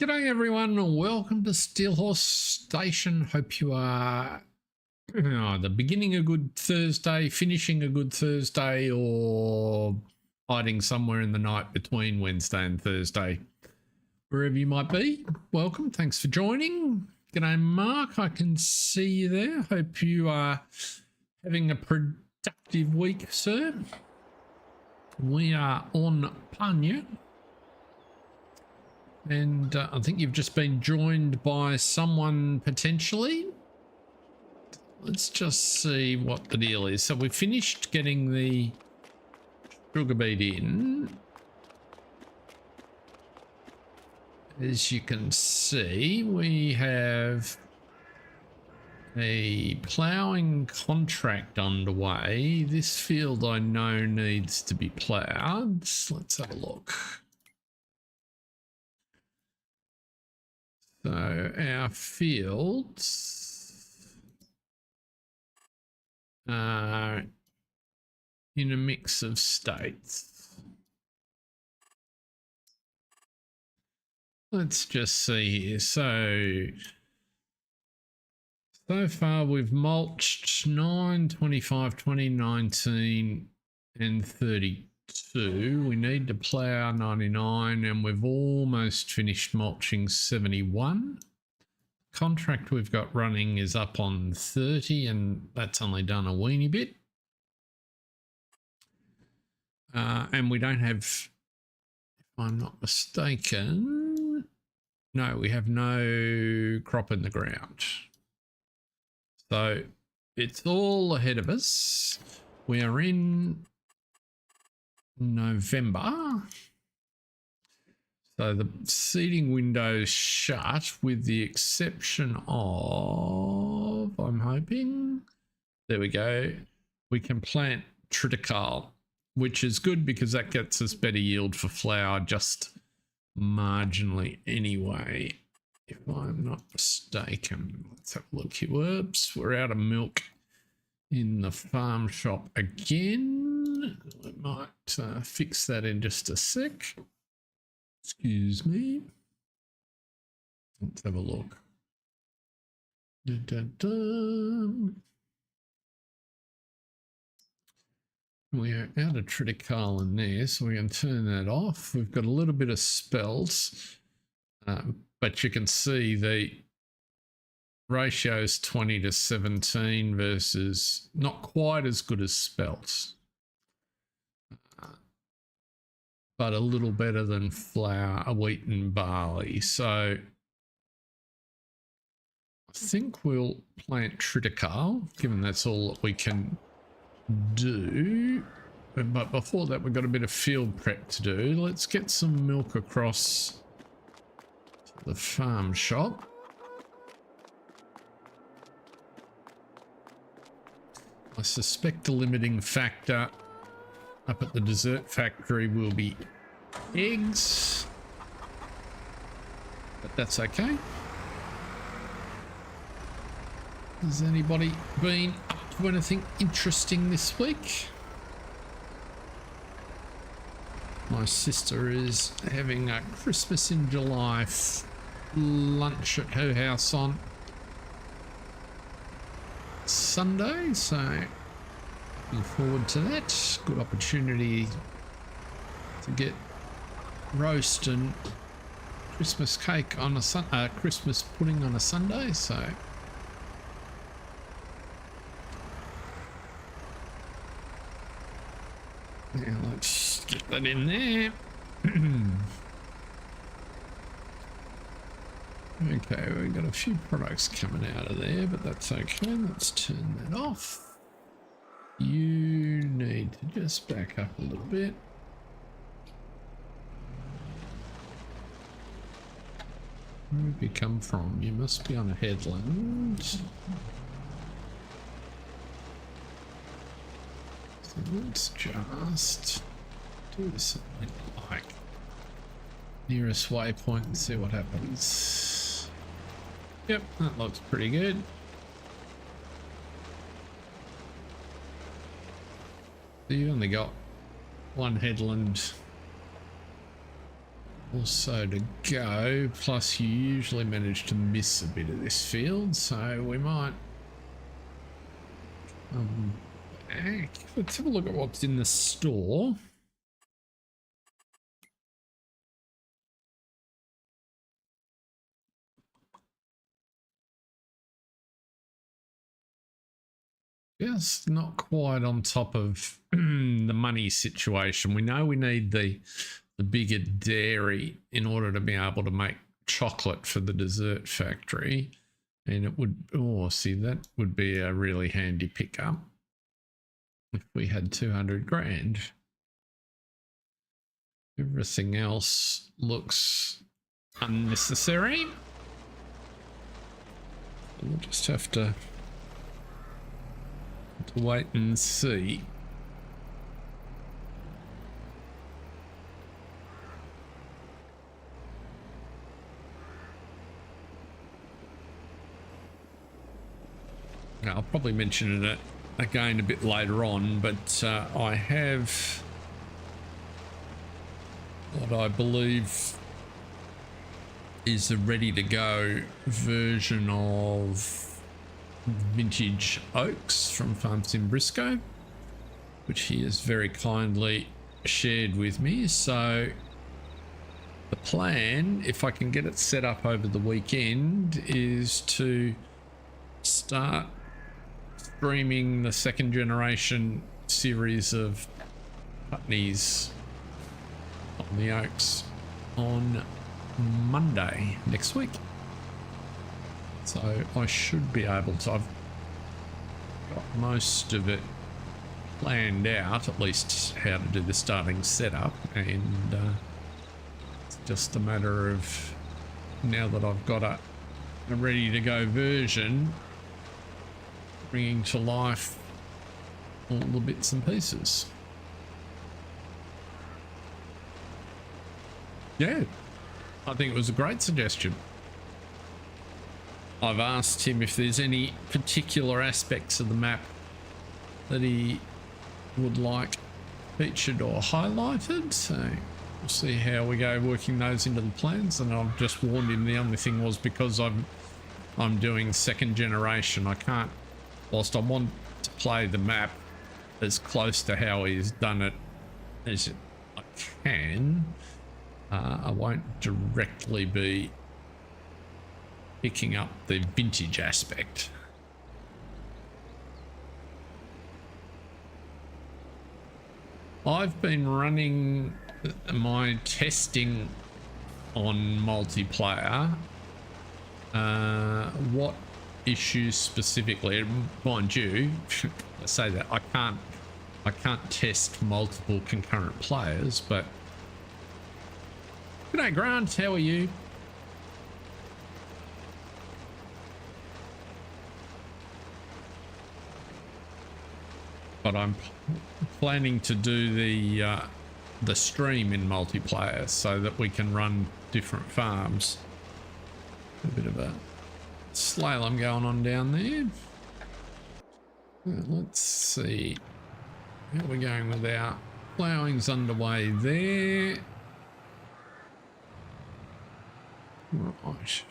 G'day everyone and welcome to Steelhorse Station. Hope you are the beginning a good Thursday, finishing a good Thursday, or hiding somewhere in the night between Wednesday and Thursday. Wherever you might be, welcome. Thanks for joining. G'day Mark, I can see you there. Hope you are having a productive week, sir. We are on Pallegney. And I think you've just been joined by someone potentially. Let's just see what the deal is. So we finished getting the sugar beet in. As you can see, we have a ploughing contract underway. This field I know needs to be ploughed. Let's have a look. So our fields are in a mix of states. Let's just see here. So far we've mulched 9, 25, 20, 19 and 32. We need to plough 99 and we've almost finished mulching 71. Contract we've got running is up on 30 and that's only done a weeny bit. And we don't have, if I'm not mistaken, no, we have no crop in the ground. So it's all ahead of us. We are in November, so the seeding window's shut with the exception of, I'm hoping, there we go, we can plant triticale, which is good because that gets us better yield for flour just marginally anyway, if I'm not mistaken. Let's have a look here. Whoops, we're out of milk in the farm shop again. We might fix that in just a sec. Excuse me. Let's have a look. We are out of triticale in there, so we can turn that off. We've got a little bit of spells, but you can see the ratio is 20 to 17 versus not quite as good as spells, but a little better than flour, wheat and barley. So I think we'll plant triticale, given that's all that we can do. But before that, we've got a bit of field prep to do. Let's get some milk across to the farm shop. I suspect the limiting factor up at the dessert factory will be eggs, but that's okay. Has anybody been up to anything interesting this week? My sister is having a Christmas in July lunch at her house on Sunday, so looking forward to that. Good opportunity to get roast and Christmas cake on a Christmas pudding on a Sunday. So now let's get that in there. Okay, we've got a few products coming out of there, but that's okay. Let's turn that off. You need to just back up a little bit. Where have you come from? You must be on a headland. So let's just do something like nearest waypoint and see what happens. Yep, that looks pretty good. So you've only got one headland also to go, plus you usually manage to miss a bit of this field, so we might let's have a look at what's in the store. Yes, not quite on top of the money situation. We know we need the bigger dairy in order to be able to make chocolate for the dessert factory. And it would, oh, see, that would be a really handy pickup if we had 200 grand. Everything else looks unnecessary. We'll just have to wait and see. I'll probably mention it again a bit later on, but I have what I believe is a ready-to-go version of vintage oaks from Farms in Briscoe, which he has very kindly shared with me. So the plan, if I can get it set up over the weekend, is to start streaming the second generation series of Putneys on the oaks on Monday next week. So I should be able to, I've got most of it planned out, at least how to do the starting setup, and it's just a matter of, now that I've got a ready to go version, bringing to life all the bits and pieces. Yeah, I think it was a great suggestion. I've asked him if there's any particular aspects of the map that he would like featured or highlighted, so we'll see how we go working those into the plans. And I've just warned him the only thing was, because I'm doing second generation, I can't, whilst I want to play the map as close to how he's done it as I can, I won't directly be picking up the vintage aspect. I've been running my testing on multiplayer. What issues specifically? Mind you, I say that I can't test multiple concurrent players, but g'day Grant, how are you? But I'm planning to do the stream in multiplayer so that we can run different farms. A bit of a slalom going on down there. Let's see how we're going with our ploughing's underway there. Right.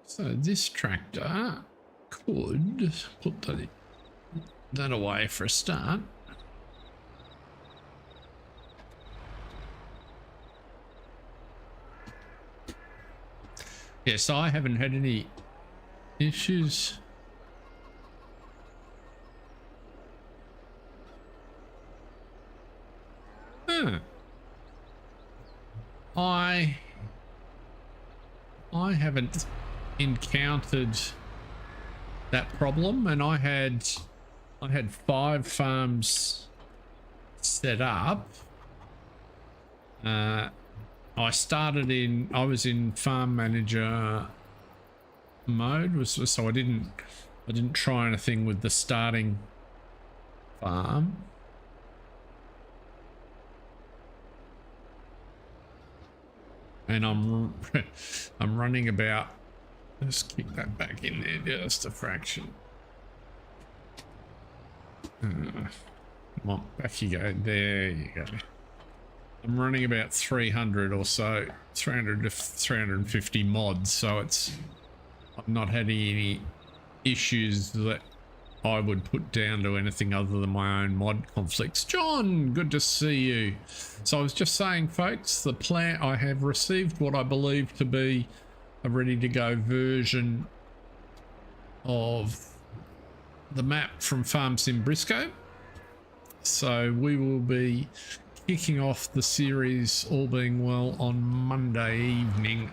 So this tractor could put that away for a start. Yeah, so I haven't had any issues. Huh. I haven't encountered that problem, and I had 5 farms set up. I was in farm manager mode, so I didn't try anything with the starting farm. And I'm running about, let's kick that back in there just a fraction. Come on, back you go. There you go. I'm running about 300 or so, 300 to 350 mods, so I've not had any issues that I would put down to anything other than my own mod conflicts. John, good to see you. So I was just saying, folks, the plan, I have received what I believe to be a ready to go version of the map from Farm Sim Briscoe. So we will be kicking off the series, all being well, on Monday evening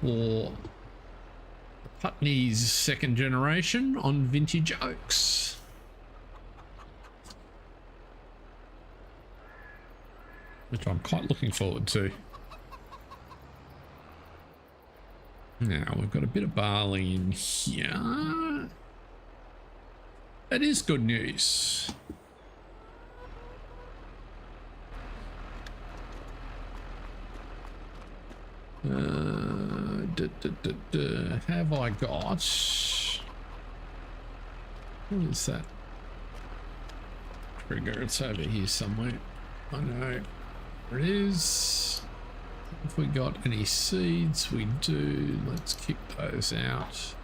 for Putney's second generation on Vintage Oaks. Which I'm quite looking forward to. Now, we've got a bit of barley in here. That is good news. Have I got... What is that? Trigger, it's over here somewhere. I know. There it is. If we got any seeds, we do. Let's kick those out.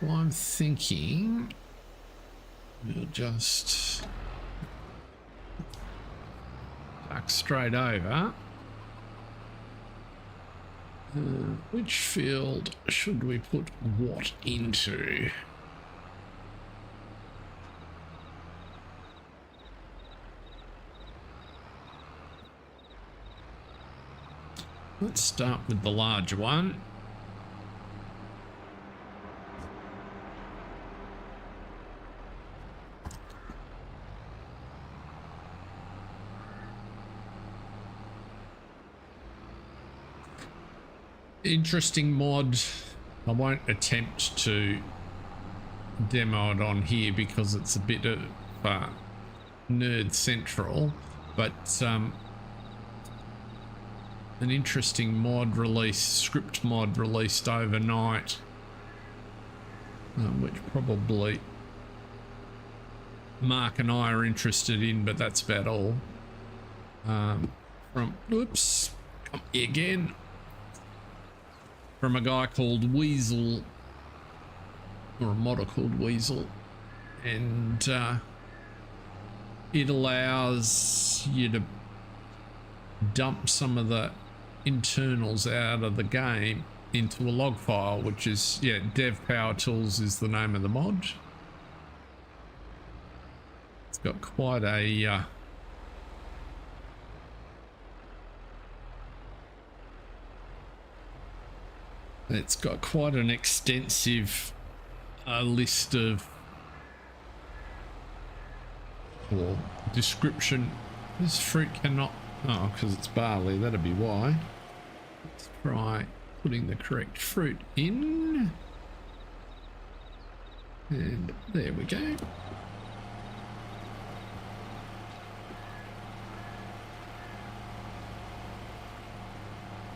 Well, I'm thinking we'll just duck straight over. Which field should we put what into? Let's start with the large one. Interesting mod. I won't attempt to demo it on here because it's a bit of nerd central, but an interesting mod release, script mod released overnight, which probably Mark and I are interested in, but that's about all. From oops, come here again. From a guy called Weasel, or a modder called Weasel, and it allows you to dump some of the internals out of the game into a log file, which is, yeah, Dev Power Tools is the name of the mod. It's got quite a it's got quite an extensive list of, or description. This fruit cannot, oh, because it's barley, that'd be why. Let's try putting the correct fruit in. And there we go.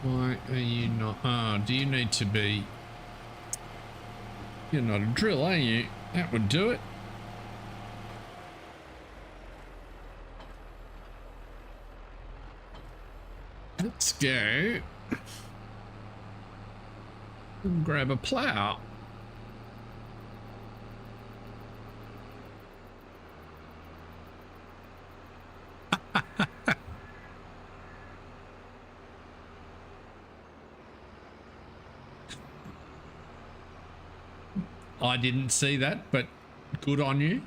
Why are you not? Oh, do you need to be? You're not a drill, are you? That would do it. Let's go and grab a plow. I didn't see that, but good on you.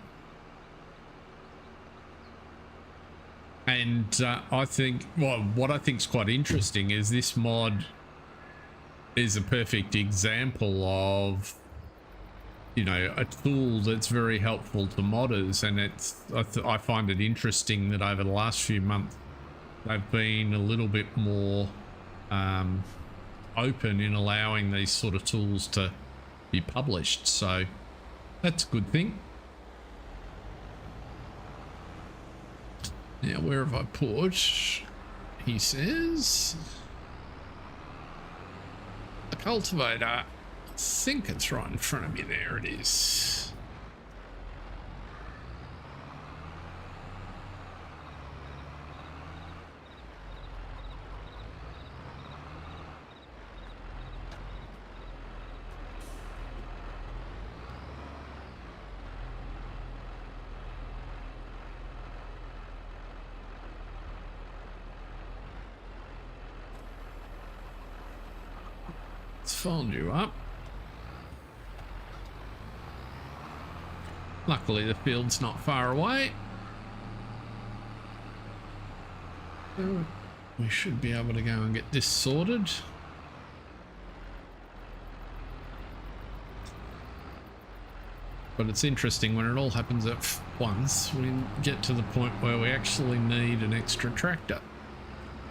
And I think, well, what I think is quite interesting is this mod is a perfect example of, you know, a tool that's very helpful to modders. And it's, I find it interesting that over the last few months, they've been a little bit more open in allowing these sort of tools to be published, so that's a good thing. Now, where have I put? He says a cultivator. I think it's right in front of me. There it is. Let's fold you up. Luckily the field's not far away. So we should be able to go and get this sorted. But it's interesting when it all happens at once, we get to the point where we actually need an extra tractor.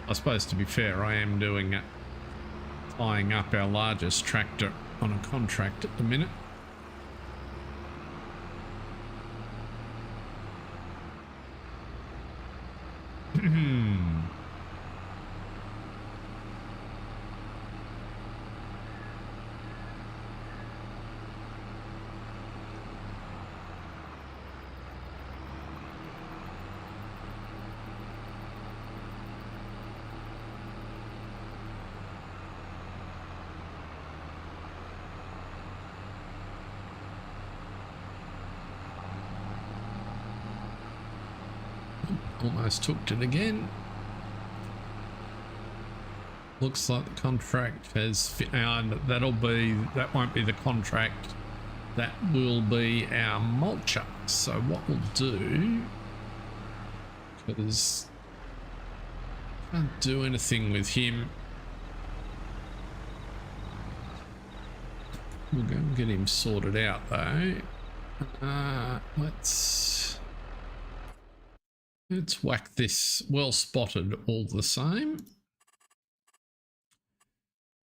I suppose, to be fair, I am doing it, tying up our largest tractor on a contract at the minute. Almost hooked it again. Looks like the contract has that won't be the contract, that will be our mulcher. So what we'll do, because can't do anything with him, we'll go and get him sorted out though. Let's whack this. Well spotted all the same.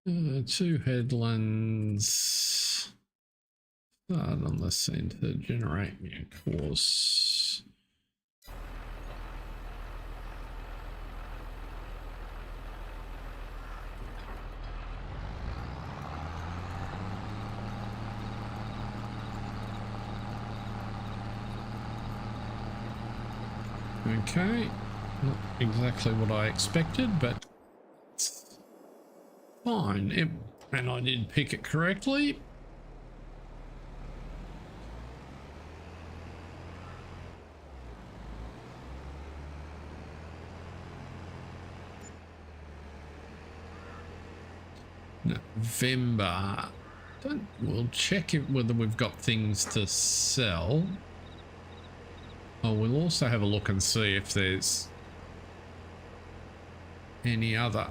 2 headlands. Start on the center, generate me a course. Okay, not exactly what I expected, but it's fine. And I did pick it correctly. November. We'll check whether we've got things to sell. Oh, we'll also have a look and see if there's any other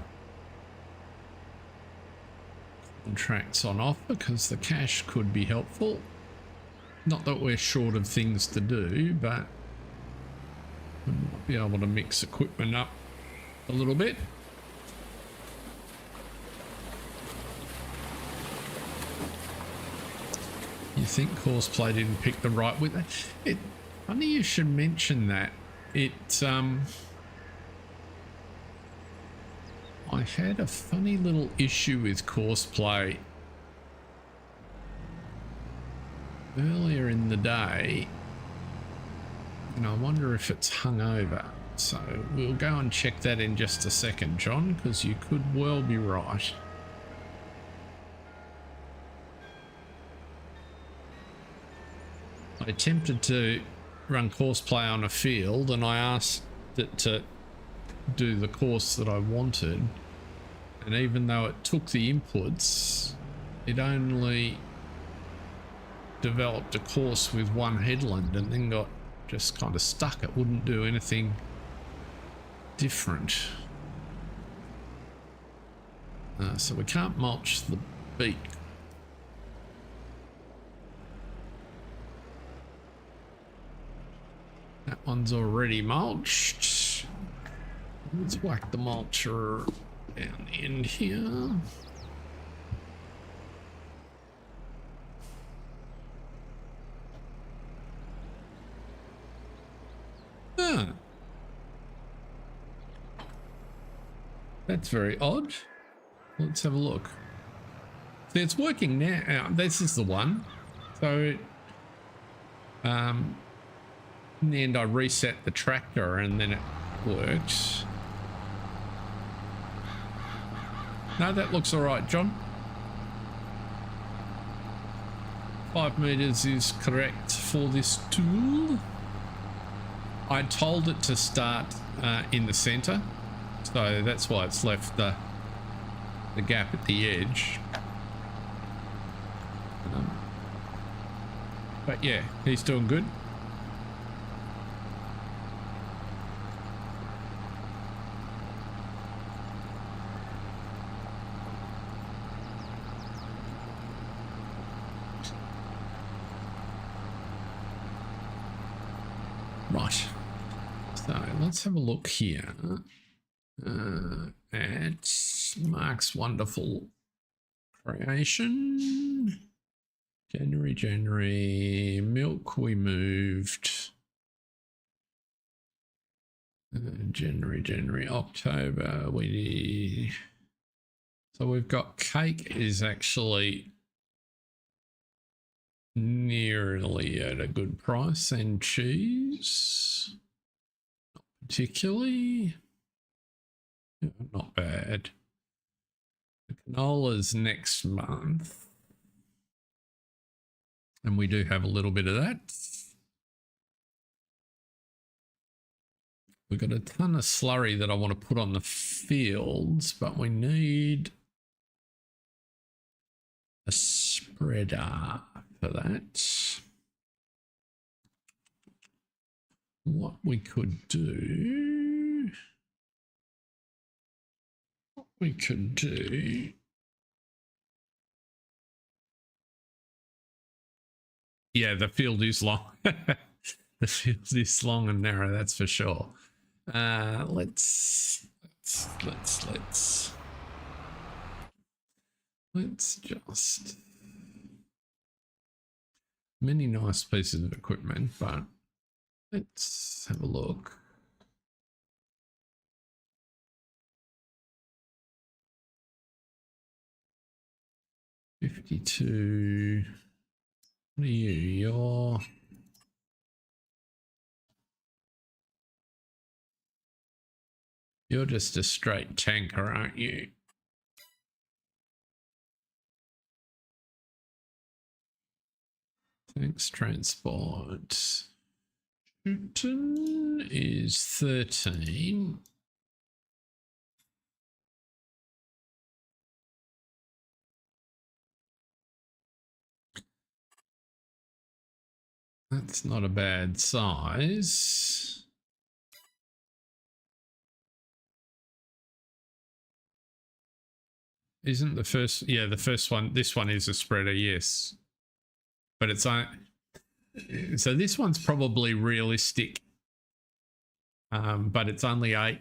contracts on offer, because the cash could be helpful. Not that we're short of things to do, but we might be able to mix equipment up a little bit. You think Crossplay didn't pick the right with it? Funny you should mention that. I had a funny little issue with Crossplay earlier in the day, and I wonder if it's hung over. So we'll go and check that in just a second, John, because you could well be right. I attempted to run Crossplay on a field, and I asked it to do the course that I wanted, and even though it took the inputs, it only developed a course with one headland and then got just kind of stuck. It wouldn't do anything different. So we can't mulch the beet. That one's already mulched. Let's whack the mulcher down the end here. That's very odd. Let's have a look. See, it's working now. This is the one. So, in the end, I reset the tractor and then it works. No, that looks all right, John. 5 meters is correct for this tool. I told it to start in the center, so that's why it's left the gap at the edge. But yeah, he's doing good. Right, so let's have a look here at Mark's wonderful creation. January, milk we moved. January, October, so we've got cake is actually nearly at a good price, and cheese, not particularly, not bad. The canola's next month, and we do have a little bit of that. We've got a ton of slurry that I want to put on the fields, but we need a spreader for that. What we could do, yeah, the field is long. The field is long and narrow, that's for sure. Let's just, many nice pieces of equipment, but let's have a look. $52. What are you? You're just a straight tanker, aren't you? Thanks, transport. Newton is 13. That's not a bad size. Isn't the first, yeah, the first one, this one is a spreader, yes. But it's, so this one's probably realistic, but it's only 8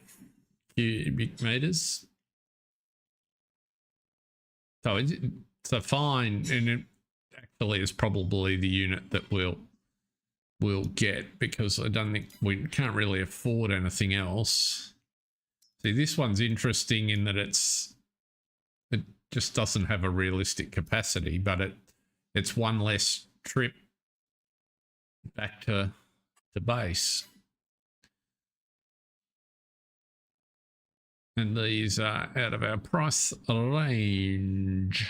cubic meters. So it's a fine, and it actually is probably the unit that we'll get, because I don't think we can't really afford anything else. See, this one's interesting in that it just doesn't have a realistic capacity, but it's one less trip back to base. And these are out of our price range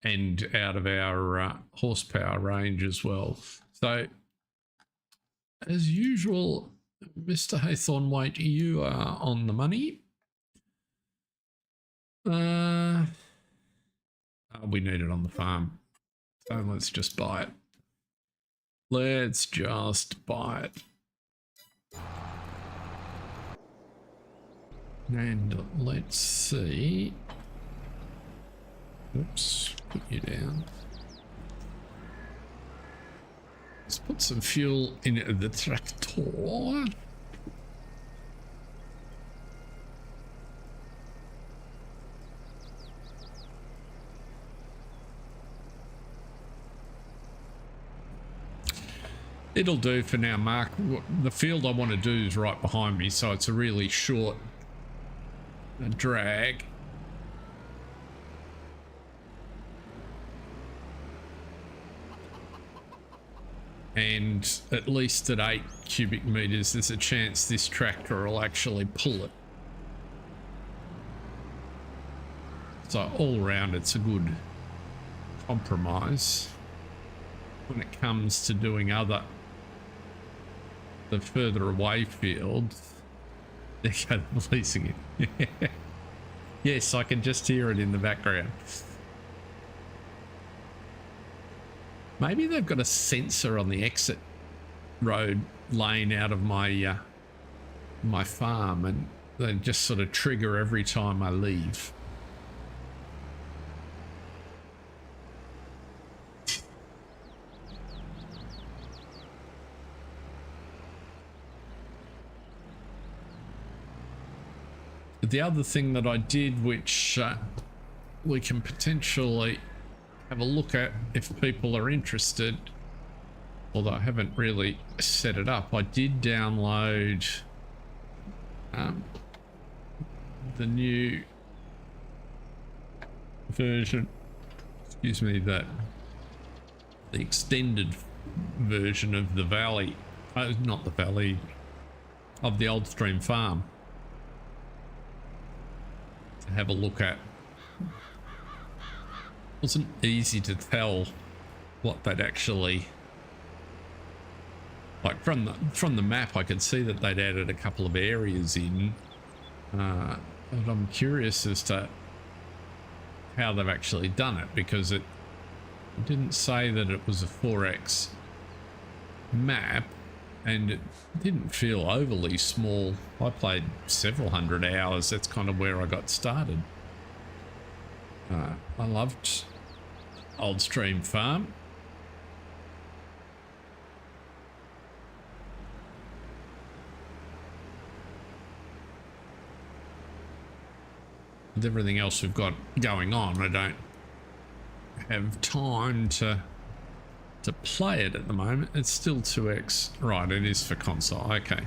and out of our horsepower range as well. So, as usual, Mr. Haythornwaite, you are on the money. We need it on the farm, so let's just buy it. Let's just buy it. And let's see. Oops, put you down. Let's put some fuel in the tractor. It'll do for now, Mark. The field I want to do is right behind me, so it's a really short drag. and at least at 8 cubic meters, there's a chance this tractor will actually pull it. So all around, it's a good compromise when it comes to doing the further away fields. There you go, the police again. Yes, I can just hear it in the background. Maybe they've got a sensor on the exit road lane out of my my farm, and they just sort of trigger every time I leave. The other thing that I did, which we can potentially have a look at if people are interested, although I haven't really set it up, I did download the new version, excuse me, the extended version of the Valley, not the Valley, of the Old Stream Farm. Have a look at. It wasn't easy to tell what they'd actually, like from the map I could see that they'd added a couple of areas in, but I'm curious as to how they've actually done it, because it didn't say that it was a 4x map and it didn't feel overly small. I played several hundred hours. That's kind of where I got started. I loved Old Stream Farm. With everything else we've got going on, I don't have time to play it at the moment. It's still 2x. Right, it is for console. Okay.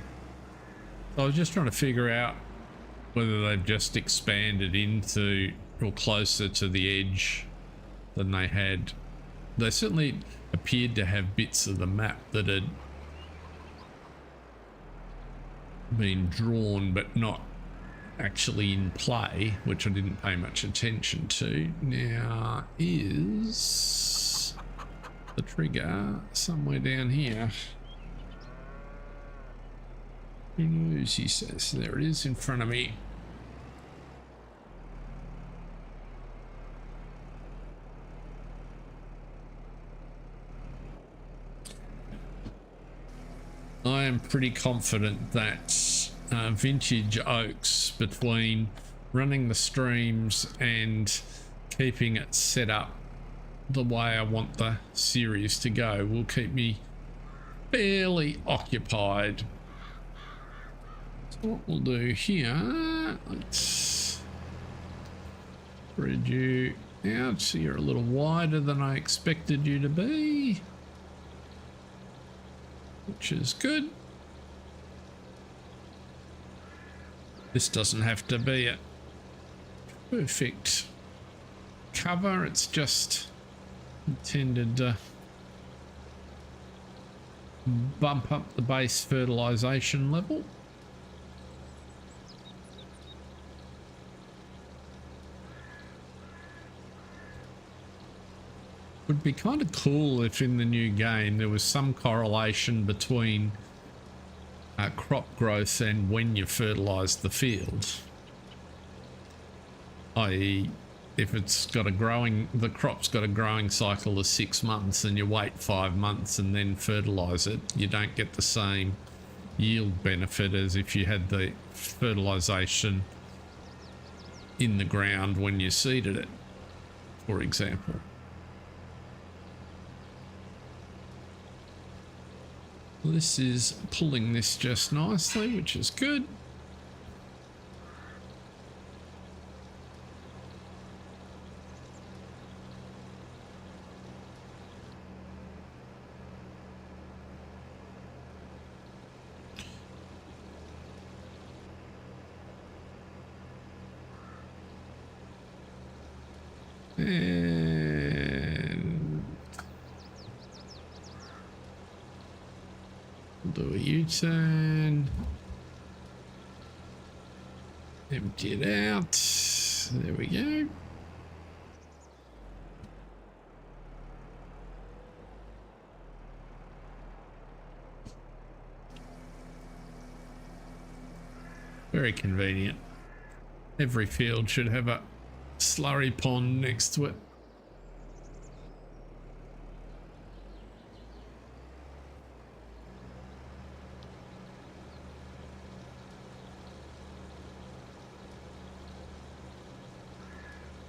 So I was just trying to figure out whether they've just expanded into or closer to the edge than they had. They certainly appeared to have bits of the map that had been drawn but not actually in play, which I didn't pay much attention to. Now, is the trigger somewhere down here? Who knows, he says. There it is in front of me. I am pretty confident that vintage oaks, between running the streams and keeping it set up the way I want the series to go, will keep me fairly occupied. So what we'll do here, let's spread you out so you're a little wider than I expected you to be, which is good. This doesn't have to be a perfect cover, it's just intended to bump up the base fertilization level. Would be kind of cool if in the new game there was some correlation between crop growth and when you fertilize the field, i.e. if it's got a growing, the crop's got a growing cycle of 6 months and you wait 5 months and then fertilize it, you don't get the same yield benefit as if you had the fertilization in the ground when you seeded it, for example. This is pulling this just nicely, which is good. And do a U-turn. Empty it out. There we go. Very convenient. Every field should have a slurry pond next to it.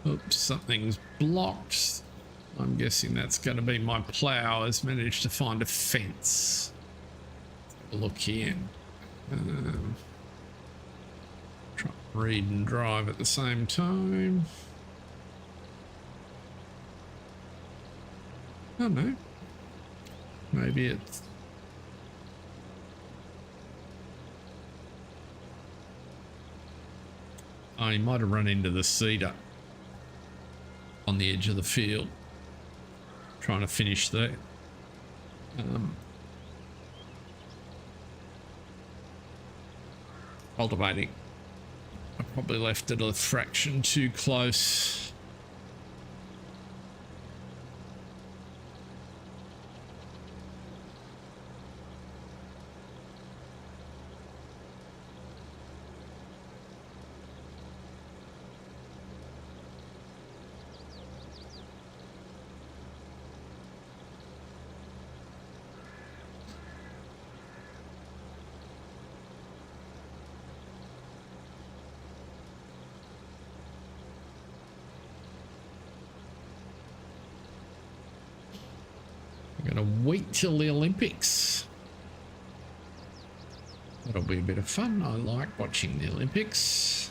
Oops, something's blocked. I'm guessing that's going to be my plough has managed to find a fence. Have a look here. Try and read and drive at the same time. Oh no. Maybe it's... Oh, he might have run into the cedar on the edge of the field, trying to finish that. Cultivating. I probably left it a fraction too close. Wait till the Olympics. That'll be a bit of fun. I like watching the Olympics.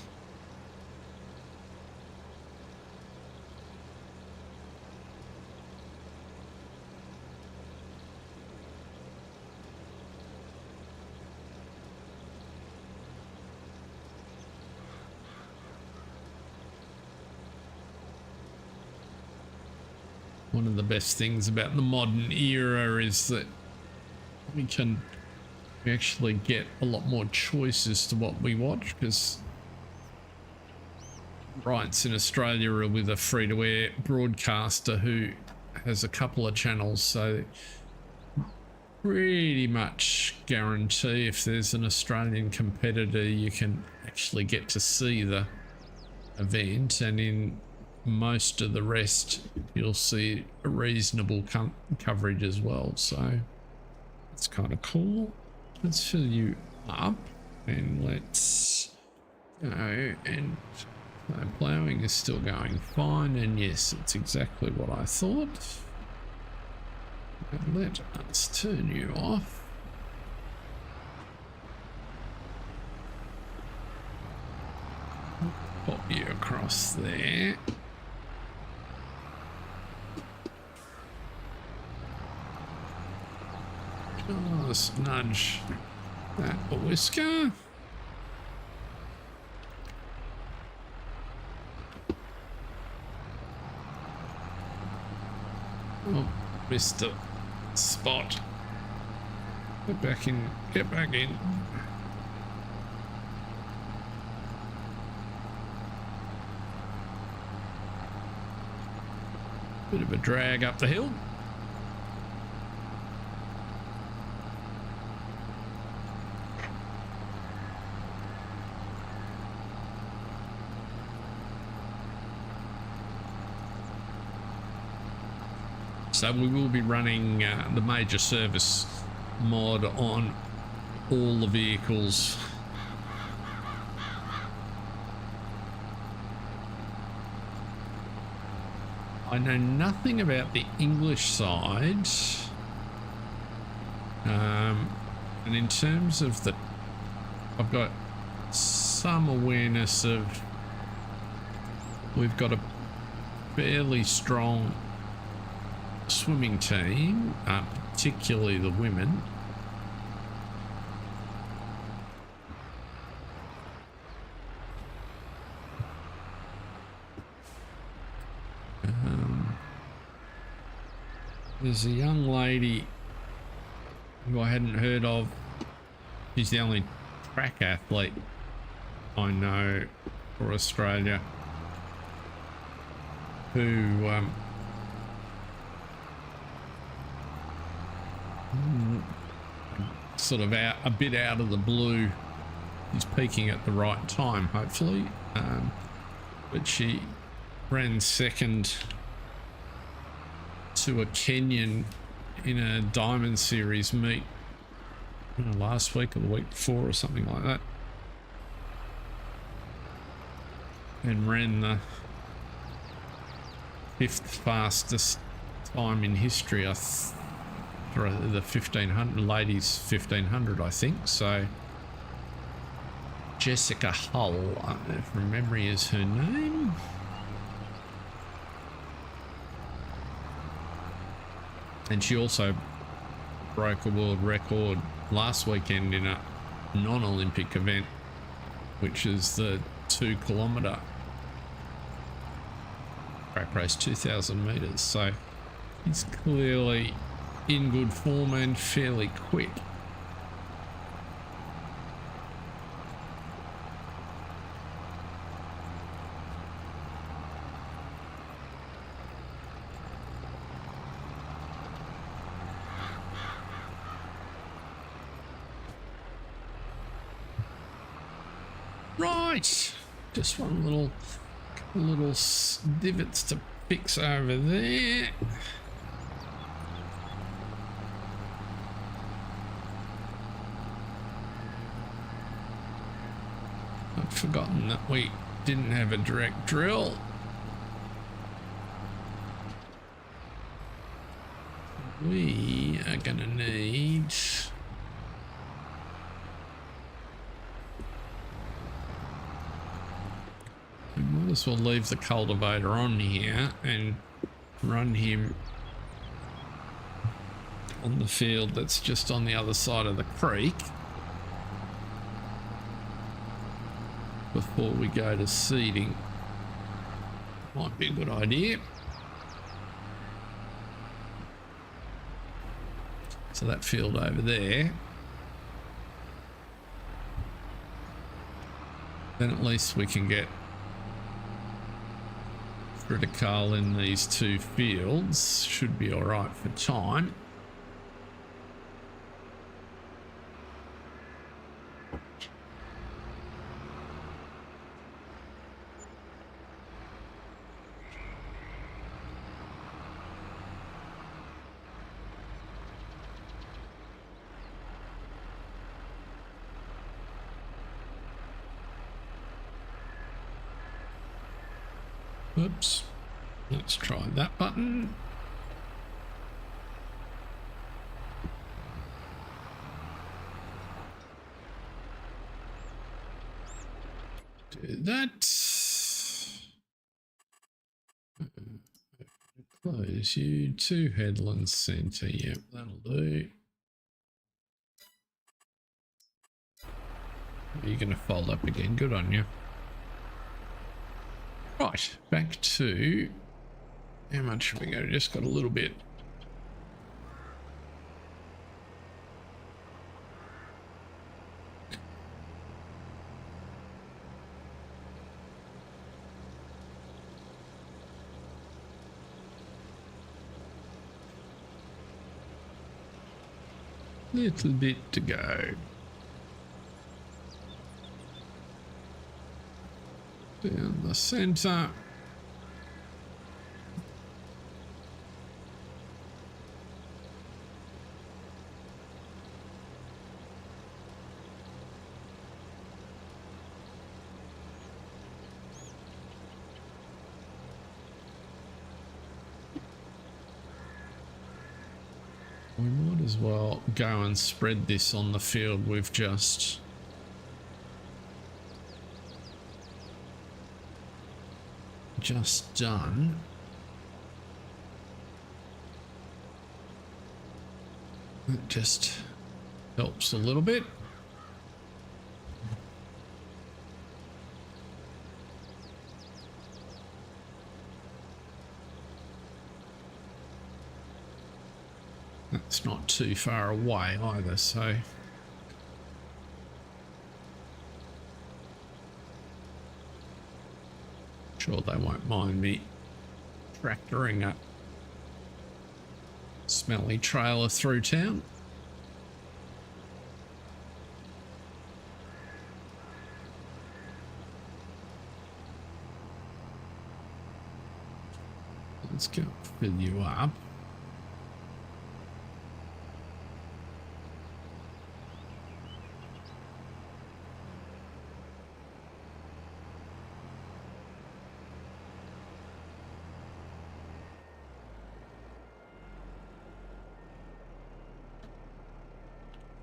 One of the best things about the modern era is that we actually get a lot more choices to what we watch, because rights in Australia are with a free-to-air broadcaster who has a couple of channels, so pretty much guarantee if there's an Australian competitor you can actually get to see the event, and in most of the rest you'll see a reasonable coverage as well, so it's kind of cool. Let's fill you up and let's go. And ploughing is still going fine, and yes, it's exactly what I thought. And let us turn you off. Pop you across there. Just nudge that a whisker. Oh, missed a spot. Get back in, get back in. Bit of a drag up the hill. So we will be running the major service mod on all the vehicles. I know nothing about the English side. And in terms of the... I've got some awareness of... We've got a fairly strong swimming team, particularly the women. There's a young lady who I hadn't heard of She's the only track athlete I know for Australia who sort of a bit out of the blue is peaking at the right time, hopefully. But she ran second to a Kenyan in a Diamond Series meet last week or the week before or something like that, and ran the 5th fastest time in history for the 1500 ladies 1500, I think. So Jessica Hull, from memory, is her name. And she also broke a world record last weekend in a non-Olympic event, which is the 2 kilometre track race, 2,000 metres. So he's clearly in good form and fairly quick. Right, just one little divots to fix over there. I'd forgotten that we didn't have a direct drill. We are gonna need might as well leave the cultivator on here and run him on the field that's just on the other side of the creek before we go to seeding. Might be a good idea. So that field over there, then at least we can get critical in these 2 fields. Should be all right for time. Oops, let's try that button. Do that. Close you to Headland Centre. Yep, that'll do. You're going to fold up again. Good on you. Right, back to how much have we got? Just got a little bit. Little bit to go. Down the centre. We might as well go and spread this on the field we've just done. It just helps a little bit. That's not too far away either, so Sure they won't mind me tractoring a smelly trailer through town. Let's go fill you up.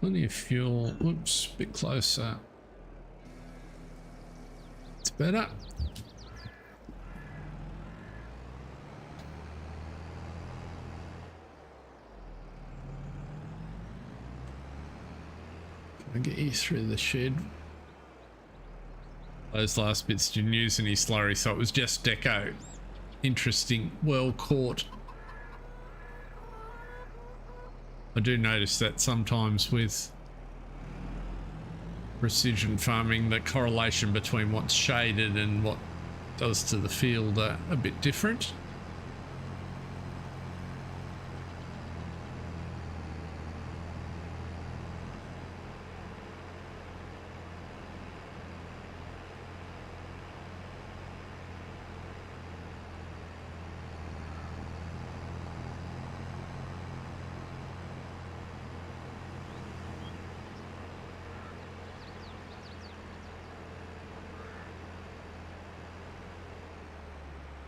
Plenty of fuel. Oops, a bit closer. It's better. Can I get you through the shed? Those last bits didn't use any slurry, so it was just deco. Interesting. Well caught. I do notice that sometimes with precision farming, the correlation between what's shaded and what does to the field are a bit different.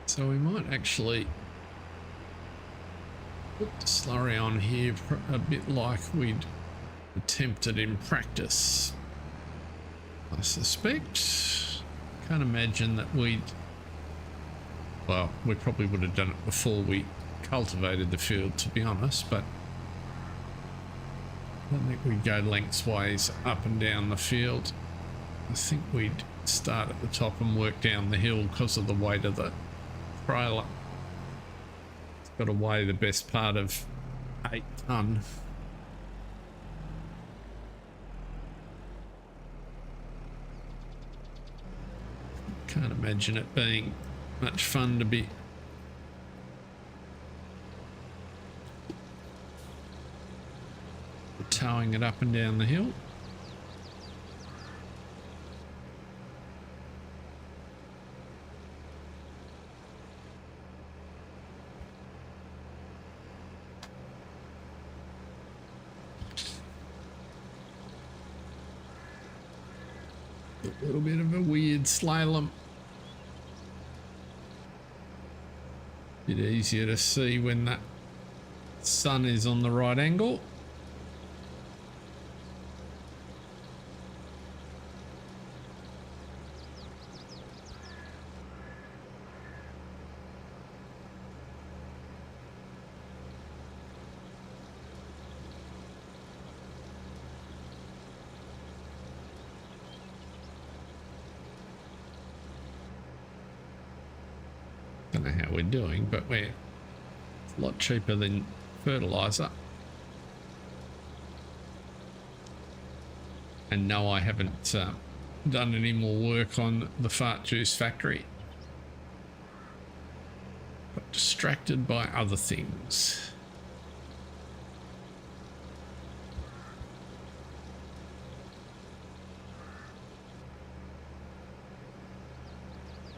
So we might actually put the slurry on here a bit like we'd attempted in practice. I suspect. Can't imagine that we probably would have done it before we cultivated the field, to be honest, but I don't think we'd go lengthways up and down the field. I think we'd start at the top and work down the hill because of the weight of the trailer. It's got to weigh the best part of 8 ton. Can't imagine it being much fun to be towing it up and down the hill. A little bit of a weird slalom. Bit easier to see when that sun is on the right angle. Don't know how we're doing, but we're a lot cheaper than fertilizer. And no, I haven't done any more work on the fart juice factory. Got distracted by other things.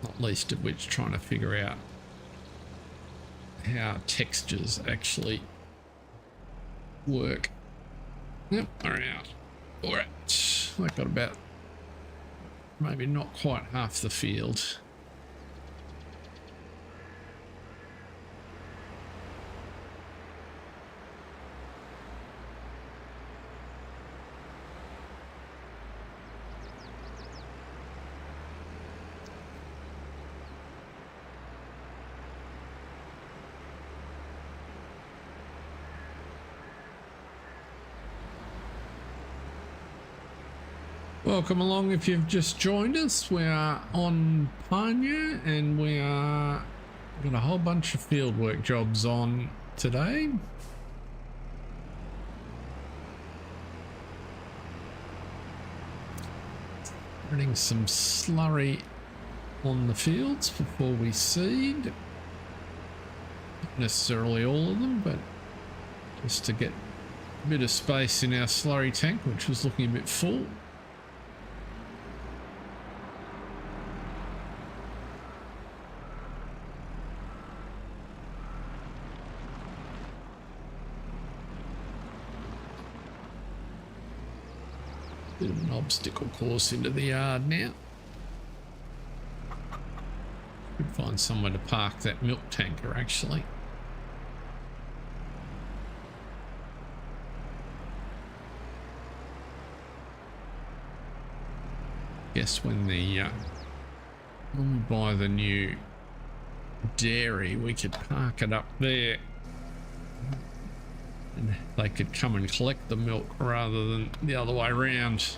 Not least of which trying to figure out how textures actually work. Yep, they're out. All right, I got about maybe not quite half the field. Welcome along if you've just joined us. We are on Pallegney and we are got a whole bunch of fieldwork jobs on today. Running some slurry on the fields before we seed. Not necessarily all of them, but just to get a bit of space in our slurry tank, which was looking a bit full. Bit of an obstacle course into the yard now. Could find somewhere to park that milk tanker actually. Guess when we buy the new dairy, we could park it up there. And they could come and collect the milk rather than the other way around. So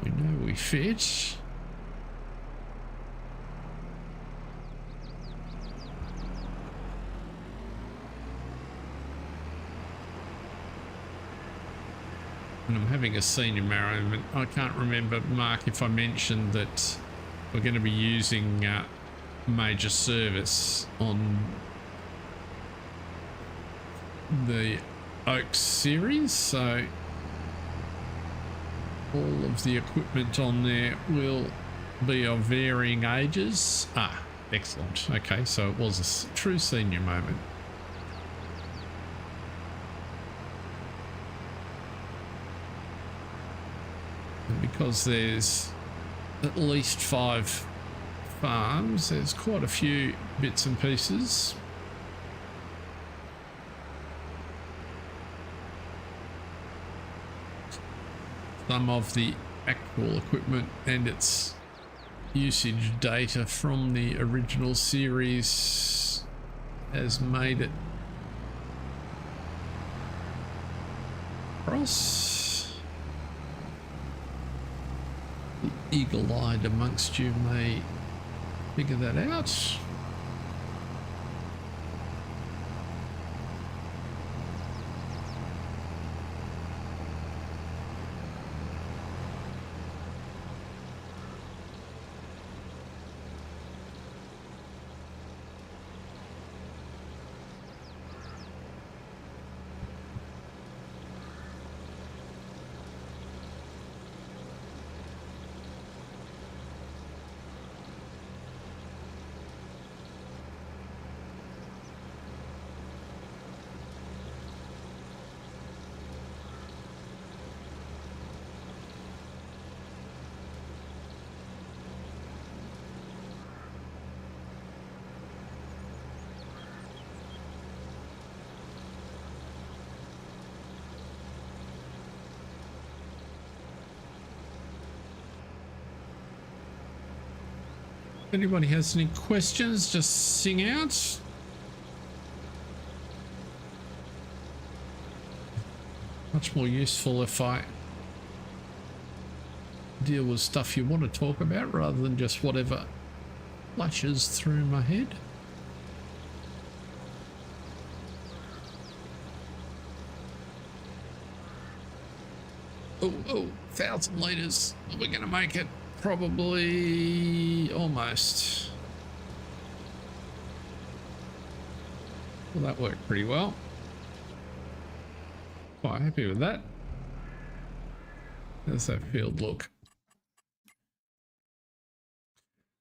we know we fit. And I'm having a senior moment. I can't remember, Mark, if I mentioned that we're going to be using major service on the Oaks series, so all of the equipment on there will be of varying ages. Ah, excellent. Okay, so it was a true senior moment. Because there's at least 5 farms, there's quite a few bits and pieces. Some of the actual equipment and its usage data from the original series has made it across. The eagle-eyed amongst you may figure that out. If anybody has any questions, just sing out. Much more useful if I deal with stuff you want to talk about rather than just whatever flashes through my head. Oh, 1,000 litres. Are we going to make it? Probably almost. Well, that worked pretty well. Quite happy with that. How's that field look?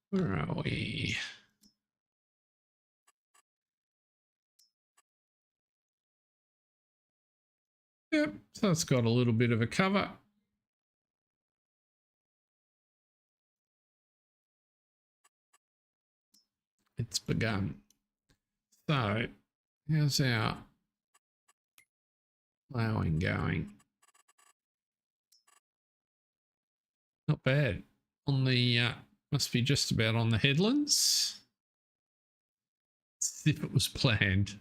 Where are we? Yep, so it's got a little bit of a cover. It's begun. So, how's our ploughing going? Not bad. On the, must be just about on the headlands. As if it was planned.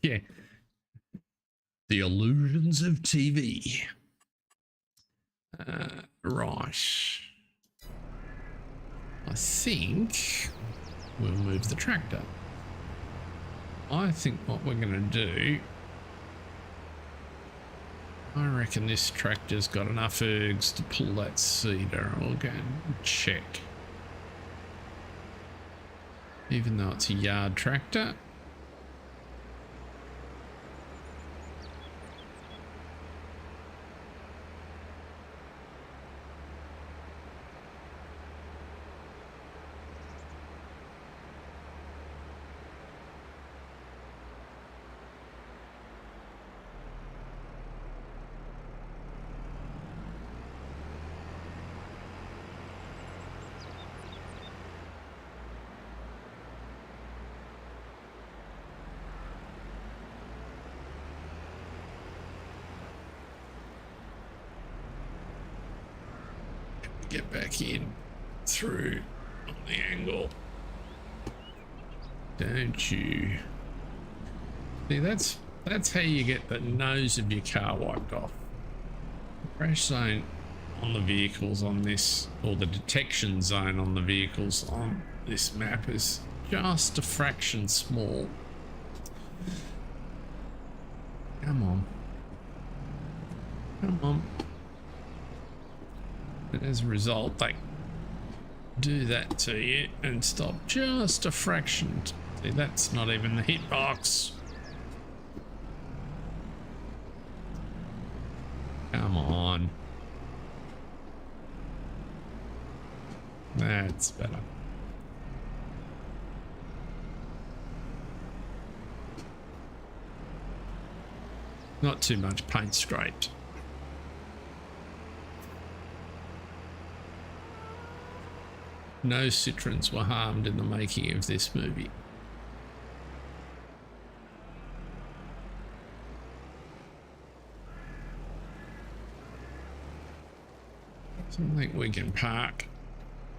Yeah. The illusions of TV. Right. I think we'll move the tractor. I think what we're going to do, I reckon this tractor's got enough ergs to pull that seeder. I'll go and check. Even though it's a yard tractor. Get back in through on the angle. Don't you? See, that's how you get the nose of your car wiped off. The crash zone on the vehicles on this, or the detection zone on the vehicles on this map, is just a fraction small. Come on. Come on. And as a result, they do that to you and stop just a fraction. See, that's not even the hitbox. Come on. That's better. Not too much paint scraped. No Citroens were harmed in the making of this movie. So I think we can park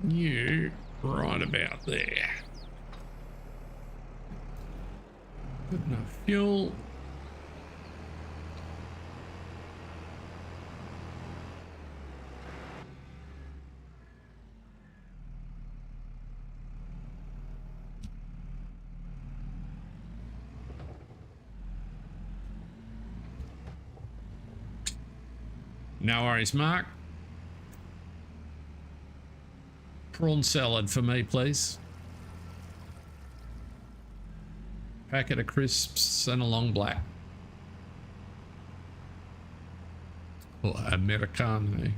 you right about there. Good enough fuel. No worries, Mark. Prawn salad for me, please. Packet of crisps and a long black. Or Americano.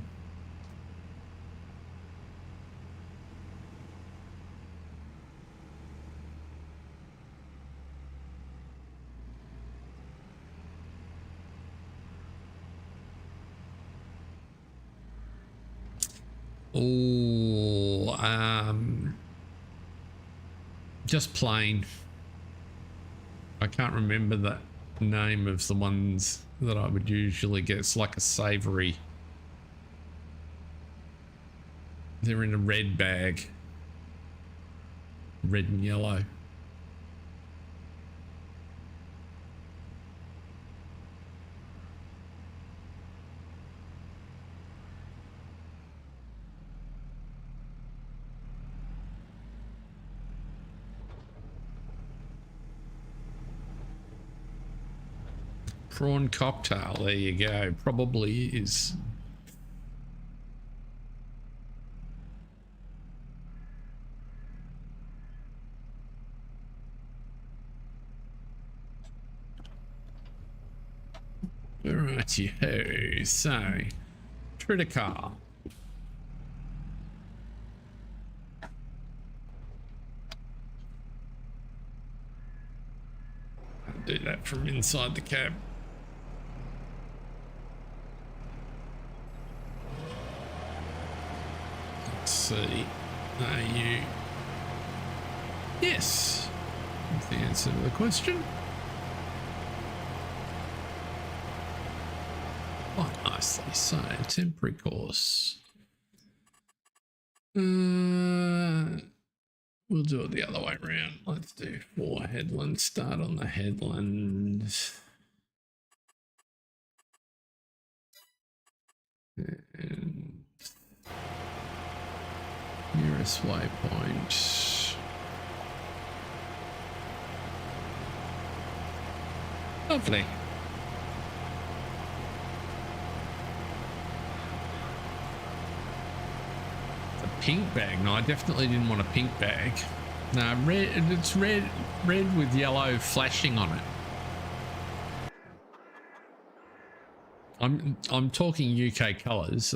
Oh, just plain. I can't remember the name of the ones that I would usually get. It's like a savory. They're in a red bag. Red and yellow. Prawn cocktail, there you go. Probably is. Righty-ho. So, critical. I'll do that from inside the cab. Let's see. Are you? Yes. That's the answer to the question. Quite nicely. So, temporary course. We'll do it the other way around. Let's do 4 headland. Start on the headland. And Progress waypoint. Lovely. The pink bag. No, I definitely didn't want a pink bag. No, red. It's red with yellow flashing on it. I'm talking UK colours.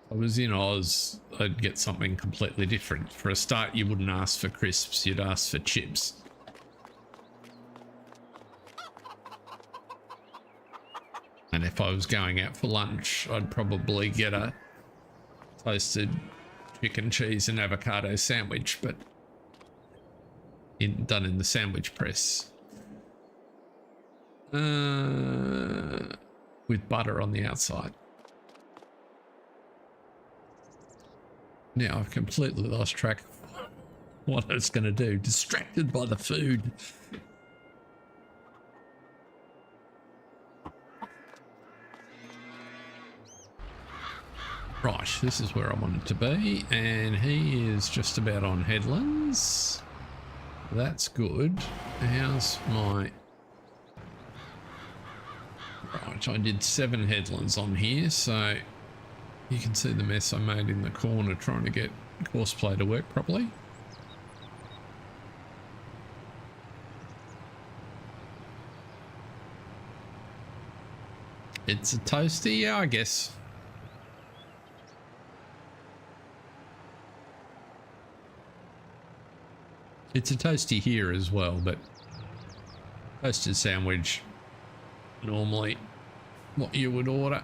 I was in Oz, I'd get something completely different. For a start, you wouldn't ask for crisps, you'd ask for chips. And if I was going out for lunch, I'd probably get a toasted chicken, cheese and avocado sandwich, but done in the sandwich press. With butter on the outside. Now I've completely lost track of what I was going to do. Distracted by the food. Right, this is where I wanted to be, and he is just about on headlands. That's good. How's my... Right, I did 7 headlands on here, so you can see the mess I made in the corner trying to get Crossplay to work properly. It's a toasty, yeah, I guess. It's a toasty here as well, but toasted sandwich, normally what you would order.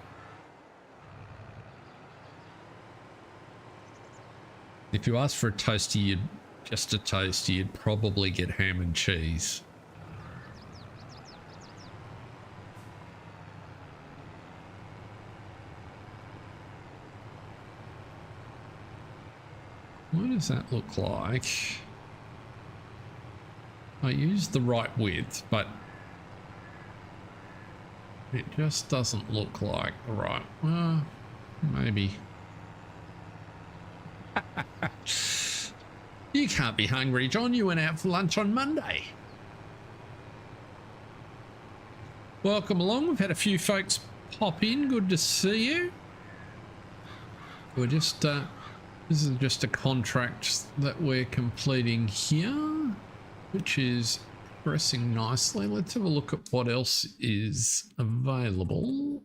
If you ask for a toasty, just a toasty, you'd probably get ham and cheese. What does that look like? I used the right width, but it just doesn't look like the right. Well, maybe. You can't be hungry, John. You went out for lunch on Monday. Welcome along. We've had a few folks pop in. Good to see you. We're just, this is just a contract that we're completing here, which is progressing nicely. Let's have a look at what else is available.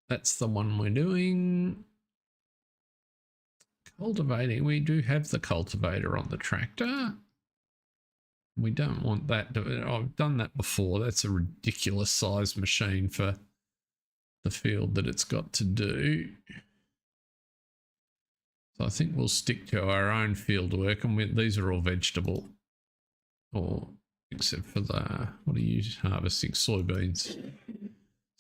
That's the one we're doing. Cultivating. We do have the cultivator on the tractor. We don't want that to, I've done that before. That's a ridiculous size machine for the field that it's got to do. So I think we'll stick to our own field work, and these are all vegetable, or except for the, what are you harvesting? Soybeans.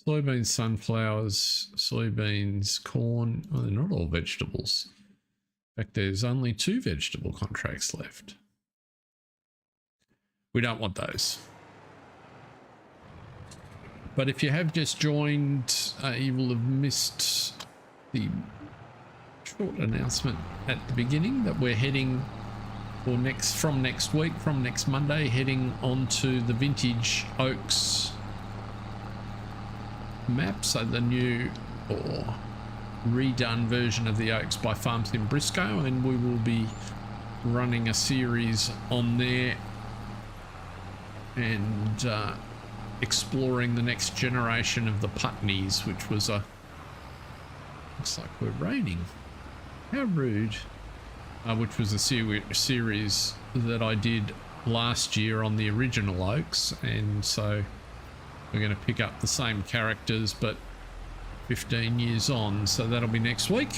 Soybeans, sunflowers, soybeans, corn. Well, they're not all vegetables. In fact, there's only 2 vegetable contracts left. We don't want those. But if you have just joined, you will have missed the short announcement at the beginning that we're heading for from next Monday, heading onto the vintage oaks map. So the new or redone version of the oaks by Farms in Briscoe, and we will be running a series on there and exploring the next generation of the Putneys, which was a, looks like we're raining, how rude, which was a series that I did last year on the original oaks, and so we're going to pick up the same characters but 15 years on, so that'll be next week.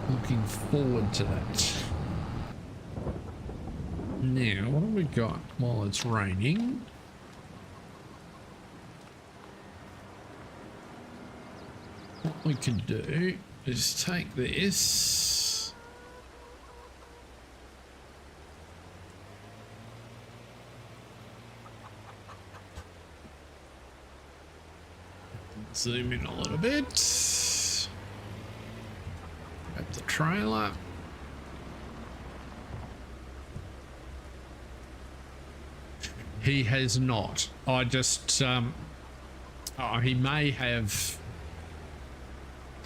Looking forward to that. Now, what have we got while it's raining? What we can do is take this. Zoom in a little bit. trailer. He has not. I just, he may have,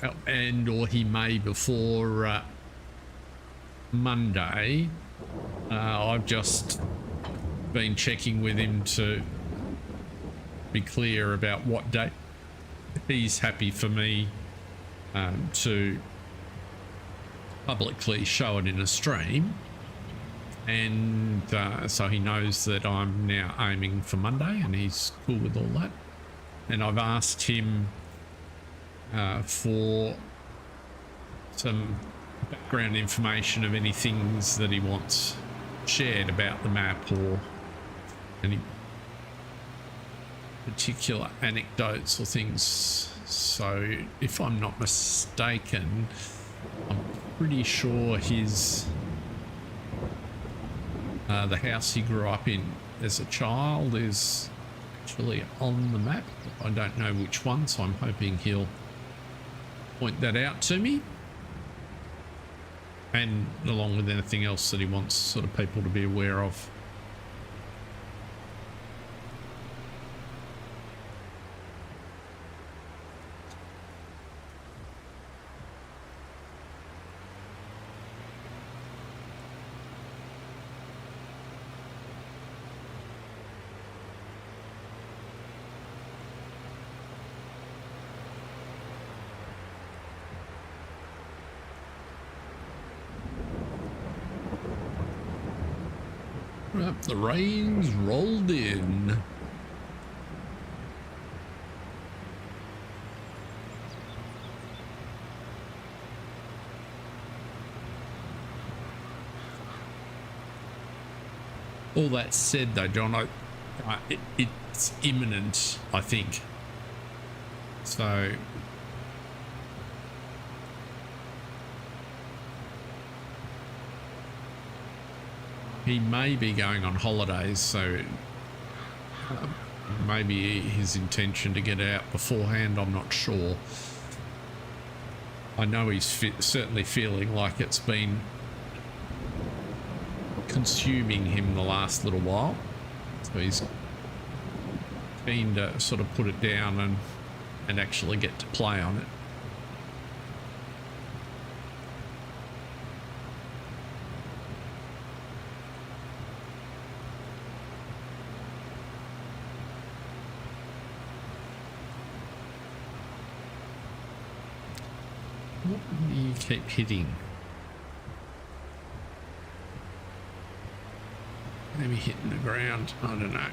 or he may before Monday. I've just been checking with him to be clear about what date he's happy for me to publicly show it in a stream, and so he knows that I'm now aiming for Monday and he's cool with all that. And I've asked him for some background information of any things that he wants shared about the map, or any particular anecdotes or things. So if I'm not mistaken, I'm pretty sure his the house he grew up in as a child is actually on the map. I don't know which one, so I'm hoping he'll point that out to me, and along with anything else that he wants sort of people to be aware of. Right, the rain's rolled in. All that said, though, John, it's imminent, I think. So he may be going on holidays, so maybe his intention to get out beforehand, I'm not sure. I know he's certainly feeling like it's been consuming him the last little while, so he's keen to sort of put it down and actually get to play on it. What do you keep hitting? Maybe hitting the ground, I don't know.